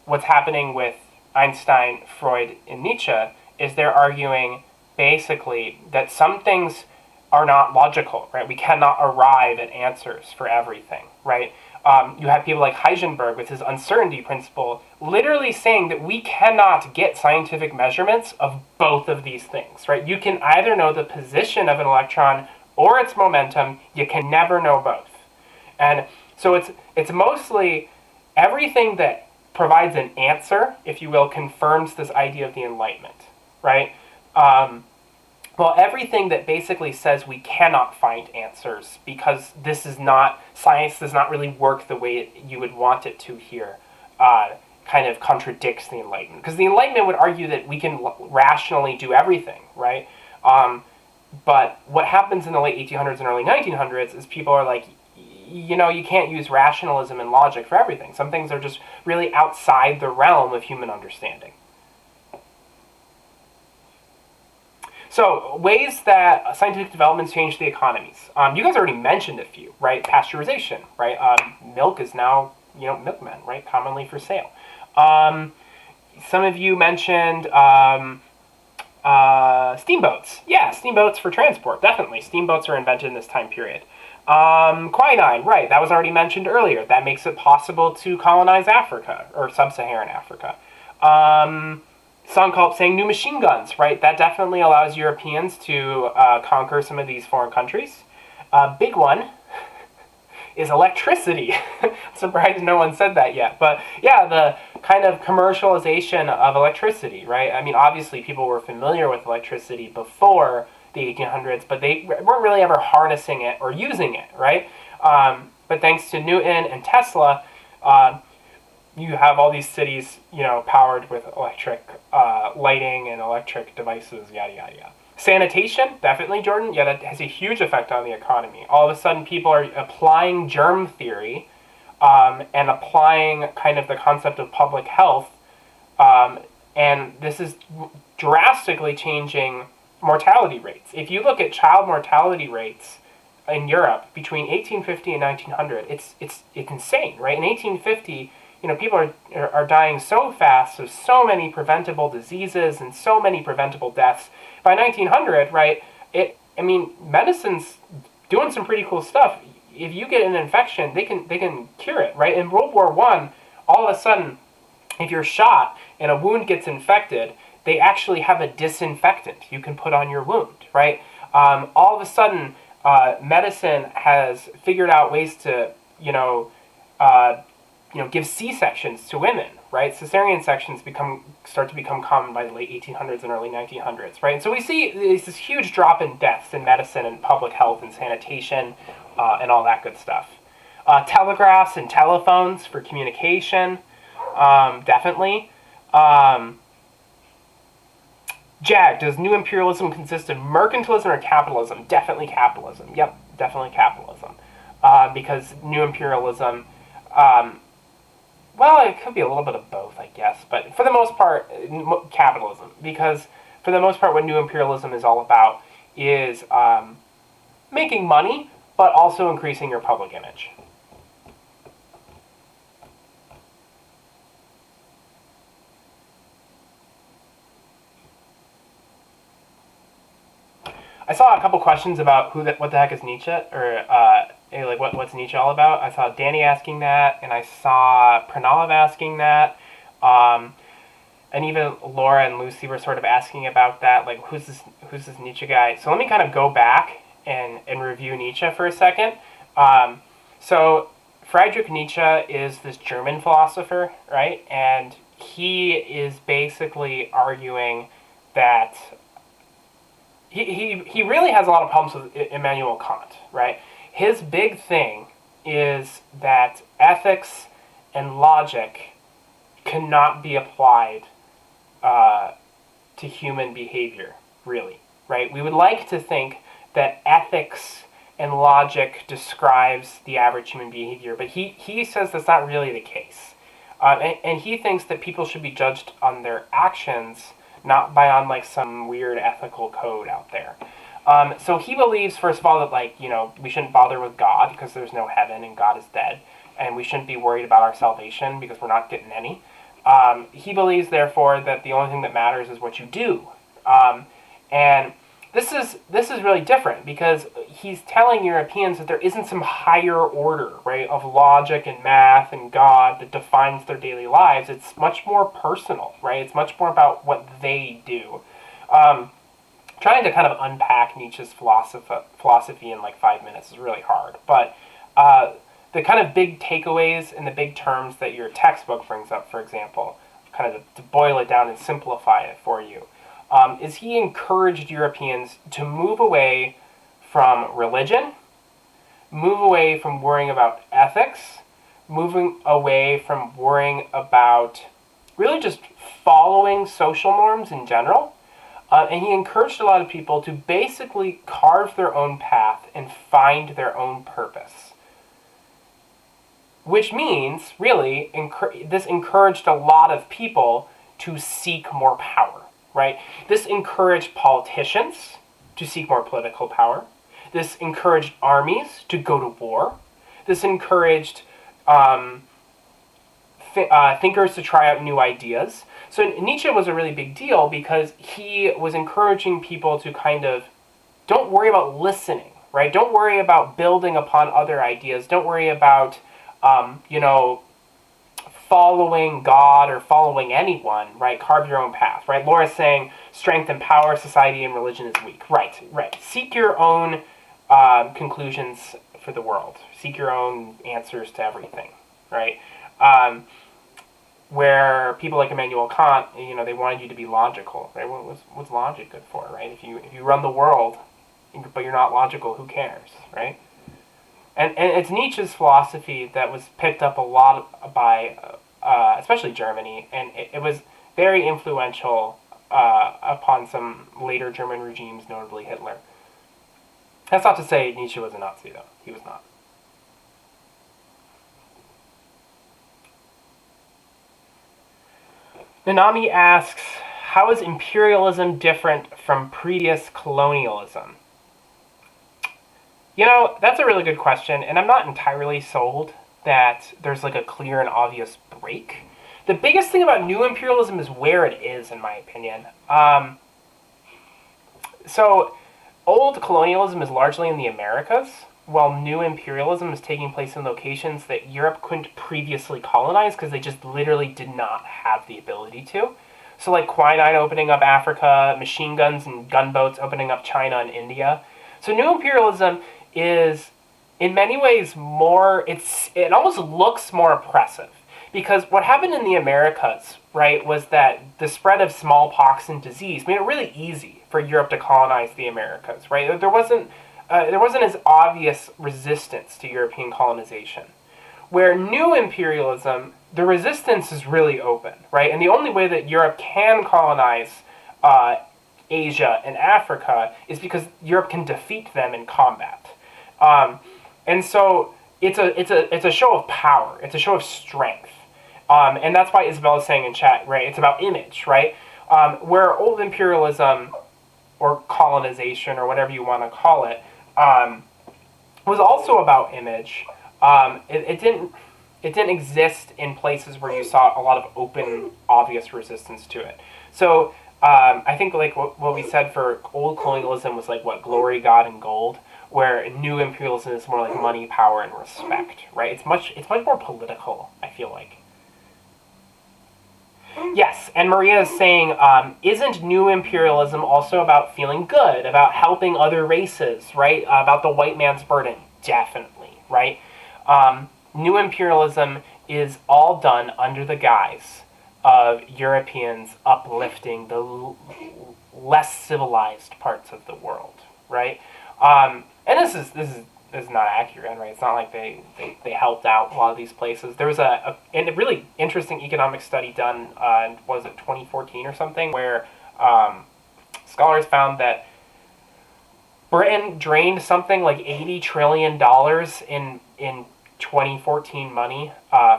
what's happening with Einstein, Freud, and Nietzsche is they're arguing basically that some things are not logical, right? We cannot arrive at answers for everything, right? You have people like Heisenberg with his uncertainty principle literally saying that we cannot get scientific measurements of both of these things, right? You can either know the position of an electron or its momentum, you can never know both. And so it's mostly everything that provides an answer, if you will, confirms this idea of the Enlightenment, right? Well, everything that basically says we cannot find answers because science does not really work the way you would want it to here, kind of contradicts the Enlightenment. Because the Enlightenment would argue that we can rationally do everything, right? But what happens in the late 1800s and early 1900s is people are like, you can't use rationalism and logic for everything. Some things are just really outside the realm of human understanding. So, ways that scientific developments change the economies. You guys already mentioned a few, right? Pasteurization, right? Milk is now, milkmen, right? Commonly for sale. Some of you mentioned steamboats. Yeah, steamboats for transport, definitely. Steamboats are invented in this time period. Quinine, right, that was already mentioned earlier. That makes it possible to colonize Africa, or sub-Saharan Africa. Some call it saying new machine guns, right? That definitely allows Europeans to conquer some of these foreign countries. Big one is electricity. Surprised no one said that yet. But yeah, the kind of commercialization of electricity, right? I mean, obviously people were familiar with electricity before the 1800s, but they weren't really ever harnessing it or using it, right? But thanks to Newton and Tesla, you have all these cities, powered with electric lighting and electric devices, yada, yada, yada. Sanitation, definitely, Jordan. Yeah, that has a huge effect on the economy. All of a sudden, people are applying germ theory and applying kind of the concept of public health. And this is drastically changing mortality rates. If you look at child mortality rates in Europe between 1850 and 1900, it's insane, right? In 1850, people are dying so fast of so many preventable diseases and so many preventable deaths. By 1900, right, medicine's doing some pretty cool stuff. if you get an infection, they can cure it, right? In World War I, all of a sudden, if you're shot and a wound gets infected, they actually have a disinfectant you can put on your wound, right? All of a sudden, medicine has figured out ways to, give C-sections to women, right? Cesarean sections start to become common by the late 1800s and early 1900s, right? And so we see this huge drop in deaths in medicine and public health and sanitation and all that good stuff. Telegraphs and telephones for communication, definitely. Jag, does new imperialism consist of mercantilism or capitalism? Definitely capitalism. Yep, definitely capitalism. Because new imperialism, well, it could be a little bit of both, I guess. But for the most part, capitalism. Because for the most part, what new imperialism is all about is making money, but also increasing your public image. I saw a couple questions about what the heck is Nietzsche, or what's Nietzsche all about. I saw Danny asking that, and I saw Pranav asking that, and even Laura and Lucy were sort of asking about that, like who's this Nietzsche guy? So let me kind of go back and review Nietzsche for a second. So Friedrich Nietzsche is this German philosopher, right? And he is basically arguing that he really has a lot of problems with Immanuel Kant, right? His big thing is that ethics and logic cannot be applied to human behavior, really, right? We would like to think that ethics and logic describes the average human behavior, but he says that's not really the case. And he thinks that people should be judged on their actions, not by on like some weird ethical code out there. So he believes, first of all, that we shouldn't bother with God because there's no heaven and God is dead, and we shouldn't be worried about our salvation because we're not getting any. He believes, therefore, that the only thing that matters is what you do. And this is really different because he's telling Europeans that there isn't some higher order, right, of logic and math and God that defines their daily lives. It's much more personal, right? It's much more about what they do. Trying to kind of unpack Nietzsche's philosophy in like 5 minutes is really hard. But the kind of big takeaways and the big terms that your textbook brings up, for example, kind of to boil it down and simplify it for you, is he encouraged Europeans to move away from religion, move away from worrying about ethics, moving away from worrying about really just following social norms in general. And he encouraged a lot of people to basically carve their own path and find their own purpose. Which means, really, this encouraged a lot of people to seek more power. Right? This encouraged politicians to seek more political power. This encouraged armies to go to war. This encouraged thinkers to try out new ideas. So Nietzsche was a really big deal because he was encouraging people to kind of don't worry about listening, right? Don't worry about building upon other ideas. Don't worry about, following God or following anyone, right? Carve your own path, right? Laura's saying strength and power, society and religion is weak. Right. Seek your own conclusions for the world. Seek your own answers to everything, right? Where people like Immanuel Kant, they wanted you to be logical, right? What's logic good for, right? If you run the world, but you're not logical, who cares, right? And it's Nietzsche's philosophy that was picked up a lot by, especially Germany, and it was very influential upon some later German regimes, notably Hitler. That's not to say Nietzsche was a Nazi, though. He was not. Nanami asks, how is imperialism different from previous colonialism? That's a really good question, and I'm not entirely sold that there's like a clear and obvious break. The biggest thing about new imperialism is where it is, in my opinion. So, old colonialism is largely in the Americas, while new imperialism is taking place in locations that Europe couldn't previously colonize because they just literally did not have the ability to. So like quinine opening up Africa, machine guns and gunboats opening up China and India. So new imperialism is in many ways more, it almost looks more oppressive. Because what happened in the Americas, right, was that the spread of smallpox and disease made it really easy for Europe to colonize the Americas, right? There wasn't as obvious resistance to European colonization. Where new imperialism, the resistance is really open, right? And the only way that Europe can colonize Asia and Africa is because Europe can defeat them in combat. And so it's a show of power. It's a show of strength. And that's why Isabel is saying in chat, right? It's about image, right? Where old imperialism or colonization or whatever you want to call it was also about image. It didn't exist in places where you saw a lot of open, obvious resistance to it. So I think like what we said for old colonialism was like what glory, God, and gold. Where new imperialism is more like money, power, and respect, right? It's much more political, I feel like. Yes, and Maria is saying, isn't new imperialism also about feeling good, about helping other races, right? About the white man's burden? Definitely, right? New imperialism is all done under the guise of Europeans uplifting the less civilized parts of the world, right? And this is not accurate, right? It's not like they helped out a lot of these places. There was a really interesting economic study done, was it 2014 or something, where scholars found that Britain drained something like $80 trillion in 2014 money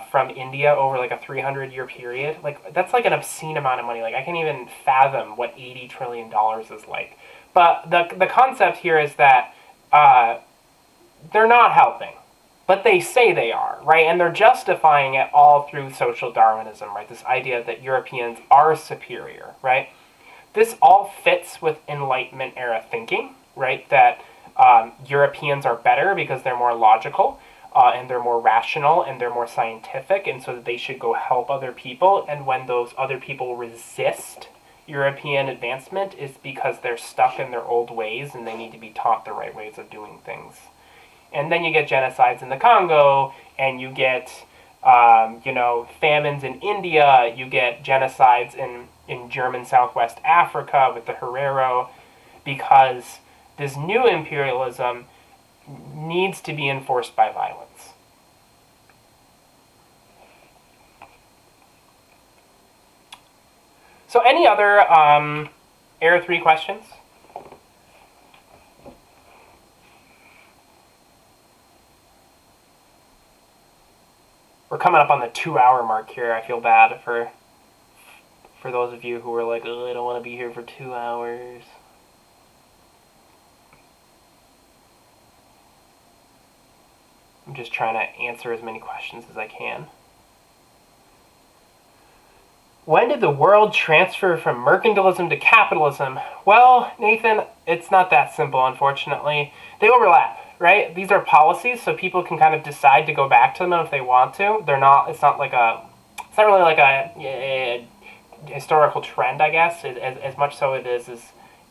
from India over like a 300-year period. Like that's like an obscene amount of money. Like I can't even fathom what $80 trillion is like. But the concept here is that they're not helping, but they say they are, right? And they're justifying it all through social Darwinism, right? This idea that Europeans are superior, right? This all fits with Enlightenment era thinking, right? That Europeans are better because they're more logical, and they're more rational, and they're more scientific, and so that they should go help other people. And when those other people resist European advancement, is because they're stuck in their old ways and they need to be taught the right ways of doing things. And then you get genocides in the Congo, and you get famines in India, you get genocides in German Southwest Africa with the Herero, because this new imperialism needs to be enforced by violence. So any other Era 3 questions? We're coming up on the 2-hour mark here. I feel bad for those of you who are like, oh, I don't want to be here for 2 hours. I'm just trying to answer as many questions as I can. When did the world transfer from mercantilism to capitalism? Well, Nathan, it's not that simple, unfortunately. They overlap, right? These are policies, so people can kind of decide to go back to them if they want to. It's not really like a historical trend, I guess, as much so it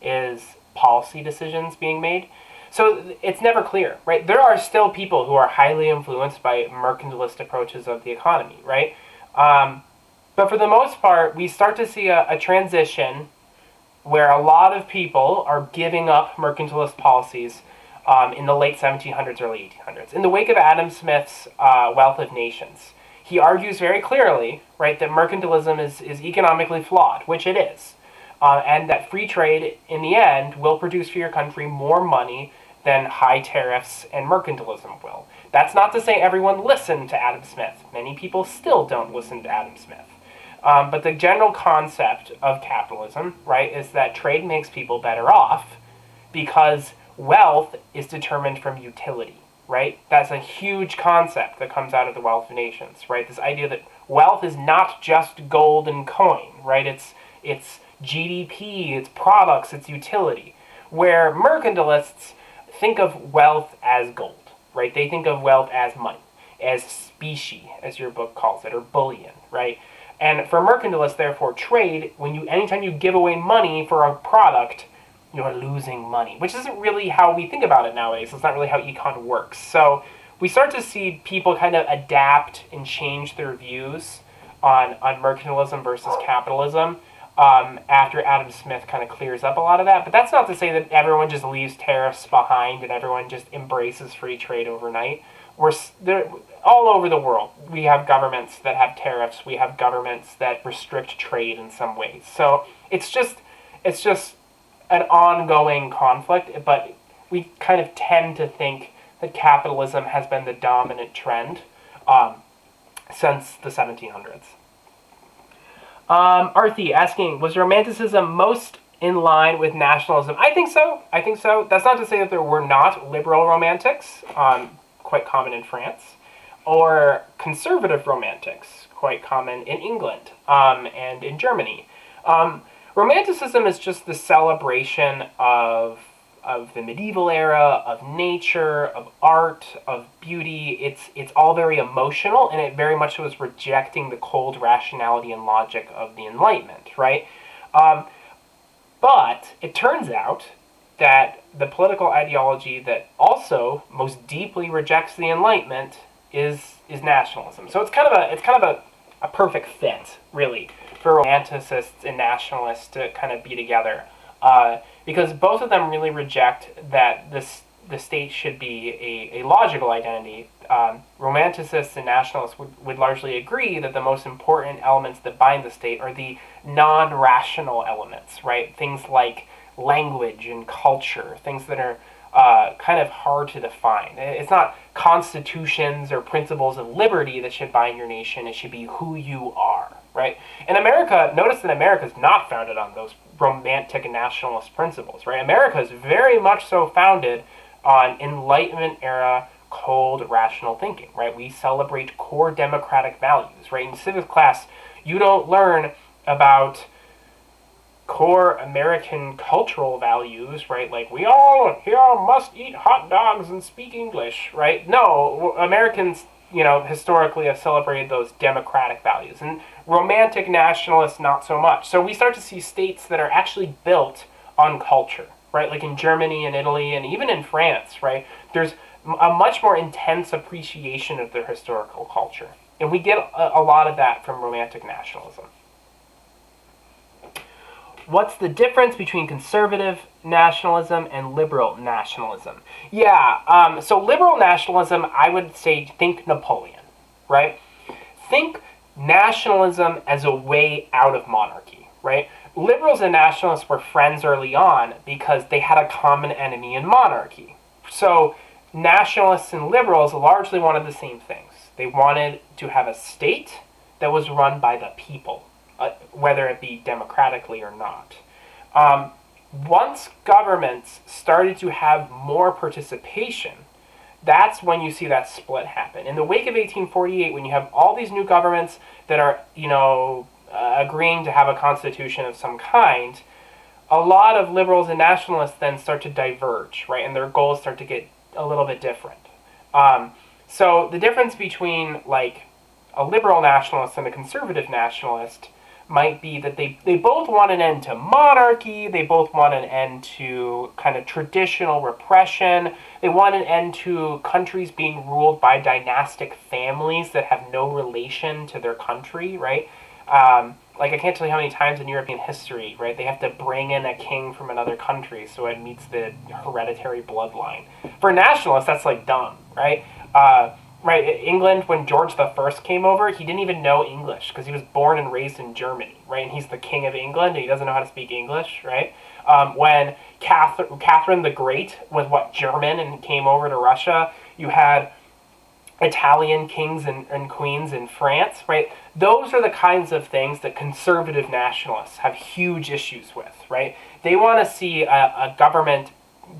is policy decisions being made. So it's never clear, right? There are still people who are highly influenced by mercantilist approaches of the economy, right? But for the most part, we start to see a transition where a lot of people are giving up mercantilist policies in the late 1700s, early 1800s. In the wake of Adam Smith's Wealth of Nations, he argues very clearly, right, that mercantilism is economically flawed, which it is. And that free trade, in the end, will produce for your country more money than high tariffs and mercantilism will. That's not to say everyone listened to Adam Smith. Many people still don't listen to Adam Smith. But the general concept of capitalism, right, is that trade makes people better off because wealth is determined from utility, right? That's a huge concept that comes out of the Wealth of Nations, right? This idea that wealth is not just gold and coin, right? It's GDP, it's products, it's utility. Where mercantilists think of wealth as gold, right? They think of wealth as money, as specie, as your book calls it, or bullion, right? And for mercantilists, therefore, trade, anytime you give away money for a product, you're losing money, which isn't really how we think about it nowadays. It's not really how econ works. So we start to see people kind of adapt and change their views on mercantilism versus capitalism after Adam Smith kind of clears up a lot of that. But that's not to say that everyone just leaves tariffs behind and everyone just embraces free trade overnight. They're all over the world. We have governments that have tariffs. We have governments that restrict trade in some ways. So it's just an ongoing conflict, but we kind of tend to think that capitalism has been the dominant trend since the 1700s. Arthi asking, was Romanticism most in line with nationalism? I think so. That's not to say that there were not liberal romantics, quite common in France, or conservative romantics, quite common in England and in Germany. Romanticism is just the celebration of the medieval era, of nature, of art, of beauty. It's all very emotional, and it very much was rejecting the cold rationality and logic of the Enlightenment, right? But it turns out that the political ideology that also most deeply rejects the Enlightenment is nationalism. So it's kind of a perfect fit, really, for romanticists and nationalists to kind of be together. Because both of them really reject that the state should be a logical identity. Romanticists and nationalists would largely agree that the most important elements that bind the state are the non-rational elements, right? Things like language and culture, things that are kind of hard to define. It's not constitutions or principles of liberty that should bind your nation. It should be who you are, right? And America, notice that America is not founded on those romantic and nationalist principles, right? America is very much so founded on Enlightenment era cold rational thinking, right? We celebrate core democratic values, right? In civics class, you don't learn about core American cultural values, right? Like, we all here must eat hot dogs and speak English, right? No, Americans, historically have celebrated those democratic values, and romantic nationalists not so much. So we start to see states that are actually built on culture, right? Like in Germany and Italy and even in France, right? There's a much more intense appreciation of their historical culture. And we get a lot of that from romantic nationalism. What's the difference between conservative nationalism and liberal nationalism? Yeah, so liberal nationalism, I would say, think Napoleon, right? Think nationalism as a way out of monarchy, right? Liberals and nationalists were friends early on because they had a common enemy in monarchy. So nationalists and liberals largely wanted the same things. They wanted to have a state that was run by the people, whether it be democratically or not. Once governments started to have more participation, that's when you see that split happen. In the wake of 1848, when you have all these new governments that are, agreeing to have a constitution of some kind, a lot of liberals and nationalists then start to diverge, right? And their goals start to get a little bit different. So the difference between, like, a liberal nationalist and a conservative nationalist might be that they both want an end to monarchy, they both want an end to kind of traditional repression, they want an end to countries being ruled by dynastic families that have no relation to their country, right? Like, I can't tell you how many times in European history, right, they have to bring in a king from another country so it meets the hereditary bloodline. For nationalists, that's, like, dumb, right? Right, England, when George I came over, he didn't even know English because he was born and raised in Germany, right? And he's the king of England and he doesn't know how to speak English, right? When Catherine the Great was, German and came over to Russia, you had Italian kings and queens in France, right? Those are the kinds of things that conservative nationalists have huge issues with, right? They want to see a government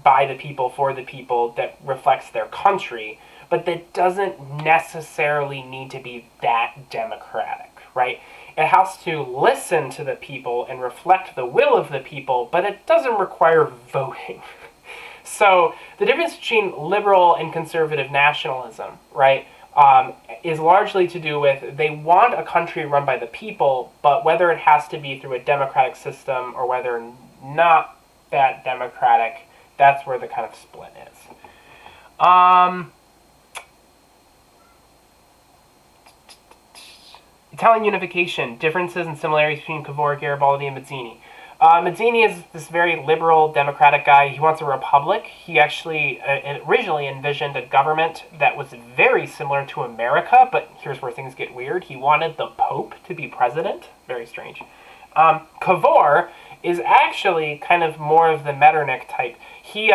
by the people, for the people, that reflects their country, but that doesn't necessarily need to be that democratic, right? It has to listen to the people and reflect the will of the people, but it doesn't require voting. So the difference between liberal and conservative nationalism, right, is largely to do with they want a country run by the people, but whether it has to be through a democratic system or whether not that democratic, that's where the kind of split is. Italian unification, differences and similarities between Cavour, Garibaldi, and Mazzini. Mazzini is this very liberal democratic guy. He wants a republic. He actually originally envisioned a government that was very similar to America, but here's where things get weird. He wanted the Pope to be president. Very strange. Cavour is actually kind of more of the Metternich type. He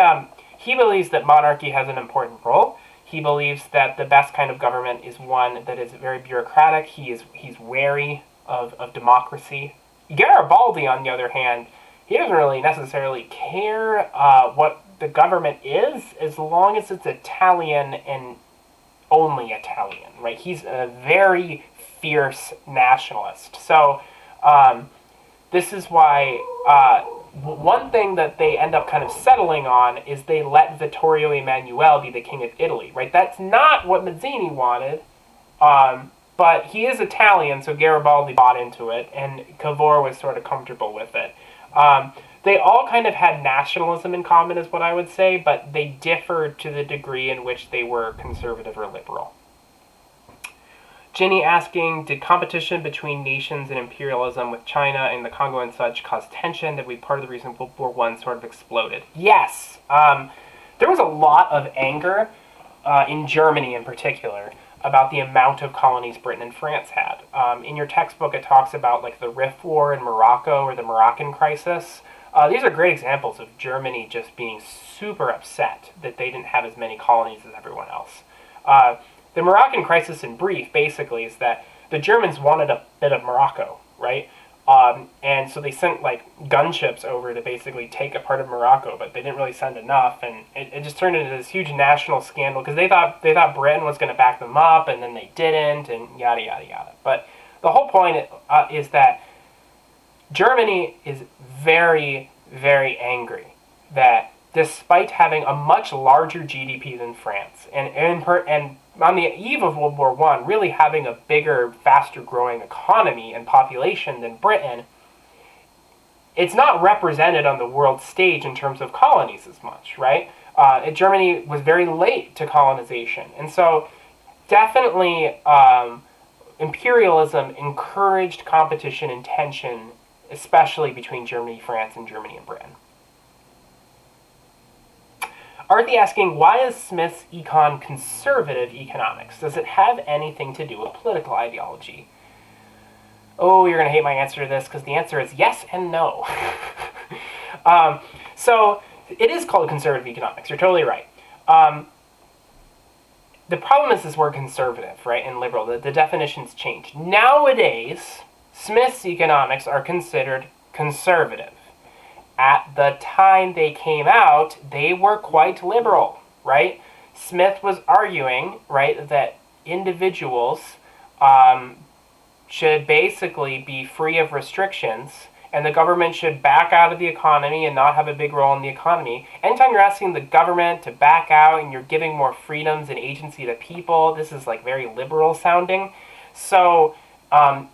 believes that monarchy has an important role. He believes that the best kind of government is one that is very bureaucratic. He's wary of democracy. Garibaldi, on the other hand, he doesn't really necessarily care what the government is as long as it's Italian and only Italian, right? He's a very fierce nationalist. So this is why one thing that they end up kind of settling on is they let Vittorio Emanuele be the king of Italy, right? That's not what Mazzini wanted, but he is Italian, so Garibaldi bought into it, and Cavour was sort of comfortable with it. They all kind of had nationalism in common, is what I would say, but they differed to the degree in which they were conservative or liberal. Ginny asking, did competition between nations and imperialism with China and the Congo and such cause tension that would be part of the reason World War I sort of exploded? Yes. There was a lot of anger in Germany in particular about the amount of colonies Britain and France had. In your textbook, it talks about like the Rif War in Morocco or the Moroccan crisis. These are great examples of Germany just being super upset that they didn't have as many colonies as everyone else. The Moroccan crisis, in brief, basically, is that the Germans wanted a bit of Morocco, right? And so they sent like gunships over to basically take a part of Morocco, but they didn't really send enough, and it just turned into this huge national scandal because they thought Britain was going to back them up, and then they didn't, and yada yada yada. But the whole point is that Germany is very, very angry that despite having a much larger GDP than France, and on the eve of World War I, really having a bigger, faster-growing economy and population than Britain, it's not represented on the world stage in terms of colonies as much, right? Germany was very late to colonization, and so definitely imperialism encouraged competition and tension, especially between Germany, France, and Germany and Britain. Arthi asking, why is Smith's econ conservative economics? Does it have anything to do with political ideology? Oh, you're going to hate my answer to this because the answer is yes and no. So it is called conservative economics. You're totally right. The problem is this word conservative, right, and liberal. The definitions change. Nowadays, Smith's economics are considered conservative. At the time they came out, they were quite liberal, right? Smith was arguing, right, that individuals should basically be free of restrictions, and the government should back out of the economy and not have a big role in the economy. Anytime you're asking the government to back out and you're giving more freedoms and agency to people, this is like very liberal sounding. So,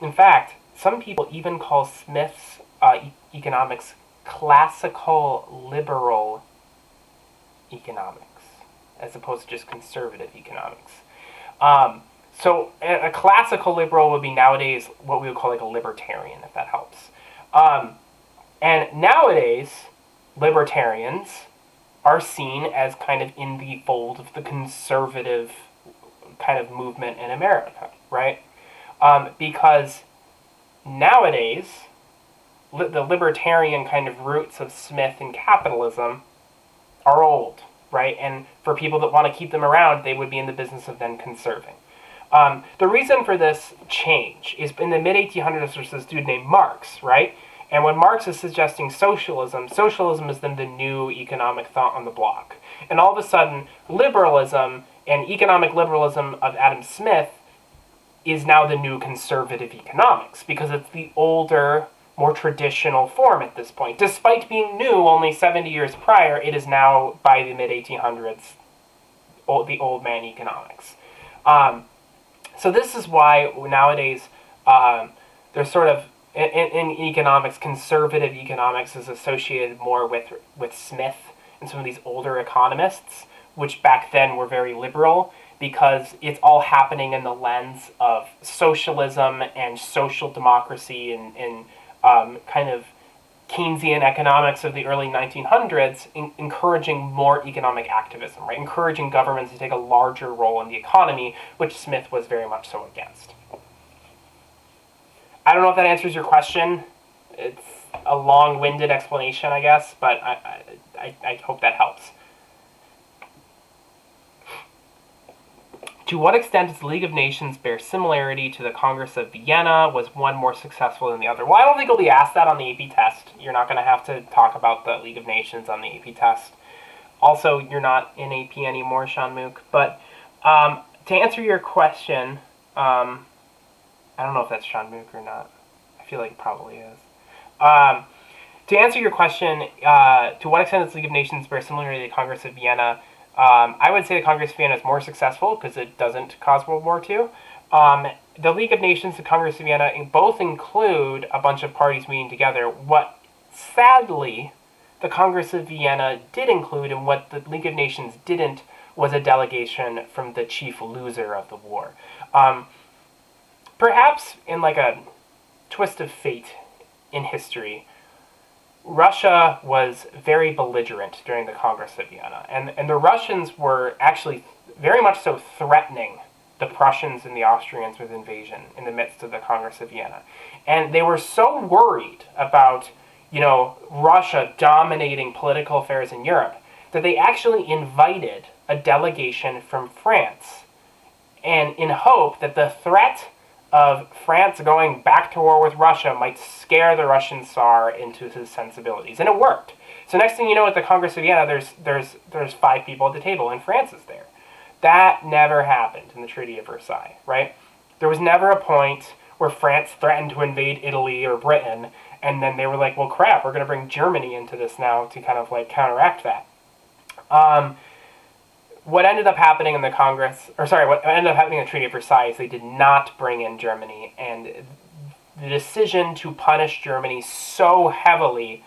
in fact, some people even call Smith's economics classical liberal economics, as opposed to just conservative economics. So a classical liberal would be nowadays what we would call like a libertarian, if that helps. And nowadays, libertarians are seen as kind of in the fold of the conservative kind of movement in America, right? Because nowadays, the libertarian kind of roots of Smith and capitalism are old, right? And for people that want to keep them around, they would be in the business of then conserving. The reason for this change is in the mid-1800s, there's this dude named Marx, right? And when Marx is suggesting socialism, socialism is then the new economic thought on the block. And all of a sudden, liberalism and economic liberalism of Adam Smith is now the new conservative economics, because it's the older, more traditional form at this point. Despite being new only 70 years prior, it is now, by the mid-1800s, the old man economics. So this is why nowadays there's sort of, in economics, conservative economics is associated more with Smith and some of these older economists, which back then were very liberal, because it's all happening in the lens of socialism and social democracy and kind of Keynesian economics of the early 1900s, encouraging more economic activism, right? Encouraging governments to take a larger role in the economy, which Smith was very much so against. I don't know if that answers your question. It's a long-winded explanation, I guess, but I hope that helps. To what extent does the League of Nations bear similarity to the Congress of Vienna? Was one more successful than the other? Well, I don't think you'll be asked that on the AP test. You're not going to have to talk about the League of Nations on the AP test. Also, you're not in AP anymore, Sean Mook. But to answer your question, I don't know if that's Sean Mook or not. I feel like it probably is. To answer your question, to what extent does the League of Nations bear similarity to the Congress of Vienna? I would say the Congress of Vienna is more successful because it doesn't cause World War II. The League of Nations and Congress of Vienna both include a bunch of parties meeting together. What, sadly, the Congress of Vienna did include, and what the League of Nations didn't, was a delegation from the chief loser of the war. Perhaps in like a twist of fate in history, Russia was very belligerent during the Congress of Vienna, and the Russians were actually very much so threatening the Prussians and the Austrians with invasion in the midst of the Congress of Vienna. And they were so worried about, Russia dominating political affairs in Europe that they actually invited a delegation from France, and in hope that the threat of France going back to war with Russia might scare the Russian Tsar into his sensibilities. And it worked. So next thing you know, at the Congress of Vienna, there's 5 people at the table, and France is there. That never happened in the Treaty of Versailles, right? There was never a point where France threatened to invade Italy or Britain, and then they were like, well, crap, we're going to bring Germany into this now to kind of like counteract that. What ended up happening in the what ended up happening in the Treaty of Versailles is they did not bring in Germany, and the decision to punish Germany so heavily,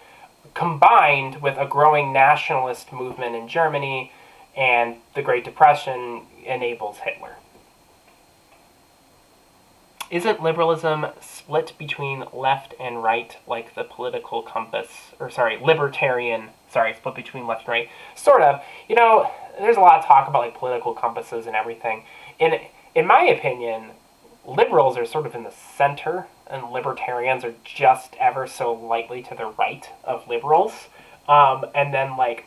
combined with a growing nationalist movement in Germany and the Great Depression, enables Hitler. Isn't liberalism split between left and right like the political compass, split between left and right? Sort of. There's a lot of talk about like political compasses and everything. In my opinion, liberals are sort of in the center, and libertarians are just ever so lightly to the right of liberals. And then like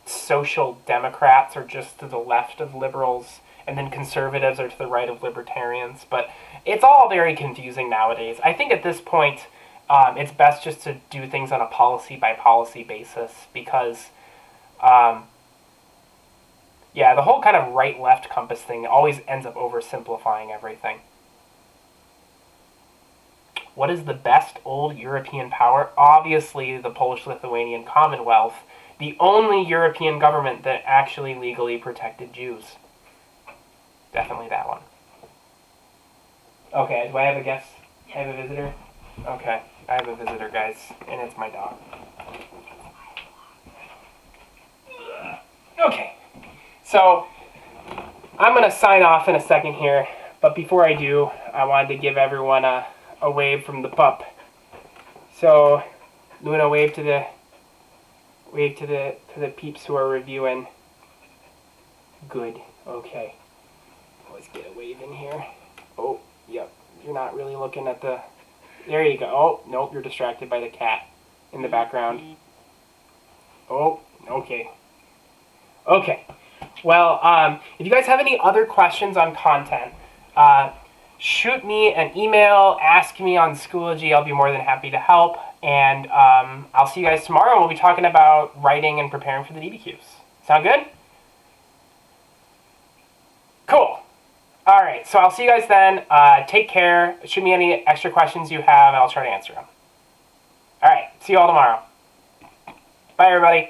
social democrats are just to the left of liberals, and then conservatives are to the right of libertarians. But it's all very confusing nowadays. I think at this point, it's best just to do things on a policy-by-policy basis, because the whole kind of right-left compass thing always ends up oversimplifying everything. What is the best old European power? Obviously, the Polish-Lithuanian Commonwealth, the only European government that actually legally protected Jews. Definitely that one. Okay, do I have a guest? I have a visitor? Okay, I have a visitor, guys, and it's my dog. Okay. So, I'm going to sign off in a second here, but before I do, I wanted to give everyone a wave from the pup. So, Luna, wave to the peeps who are reviewing. Good. Okay. Let's get a wave in here. Oh, yep. You're not really looking at the... There you go. Oh, nope, you're distracted by the cat in the background. Oh, okay. Okay. Well, if you guys have any other questions on content, shoot me an email, ask me on Schoology. I'll be more than happy to help. And I'll see you guys tomorrow. We'll be talking about writing and preparing for the DBQs. Sound good? Cool. All right, so I'll see you guys then. Take care. Shoot me any extra questions you have, and I'll try to answer them. See you all tomorrow. Bye, everybody.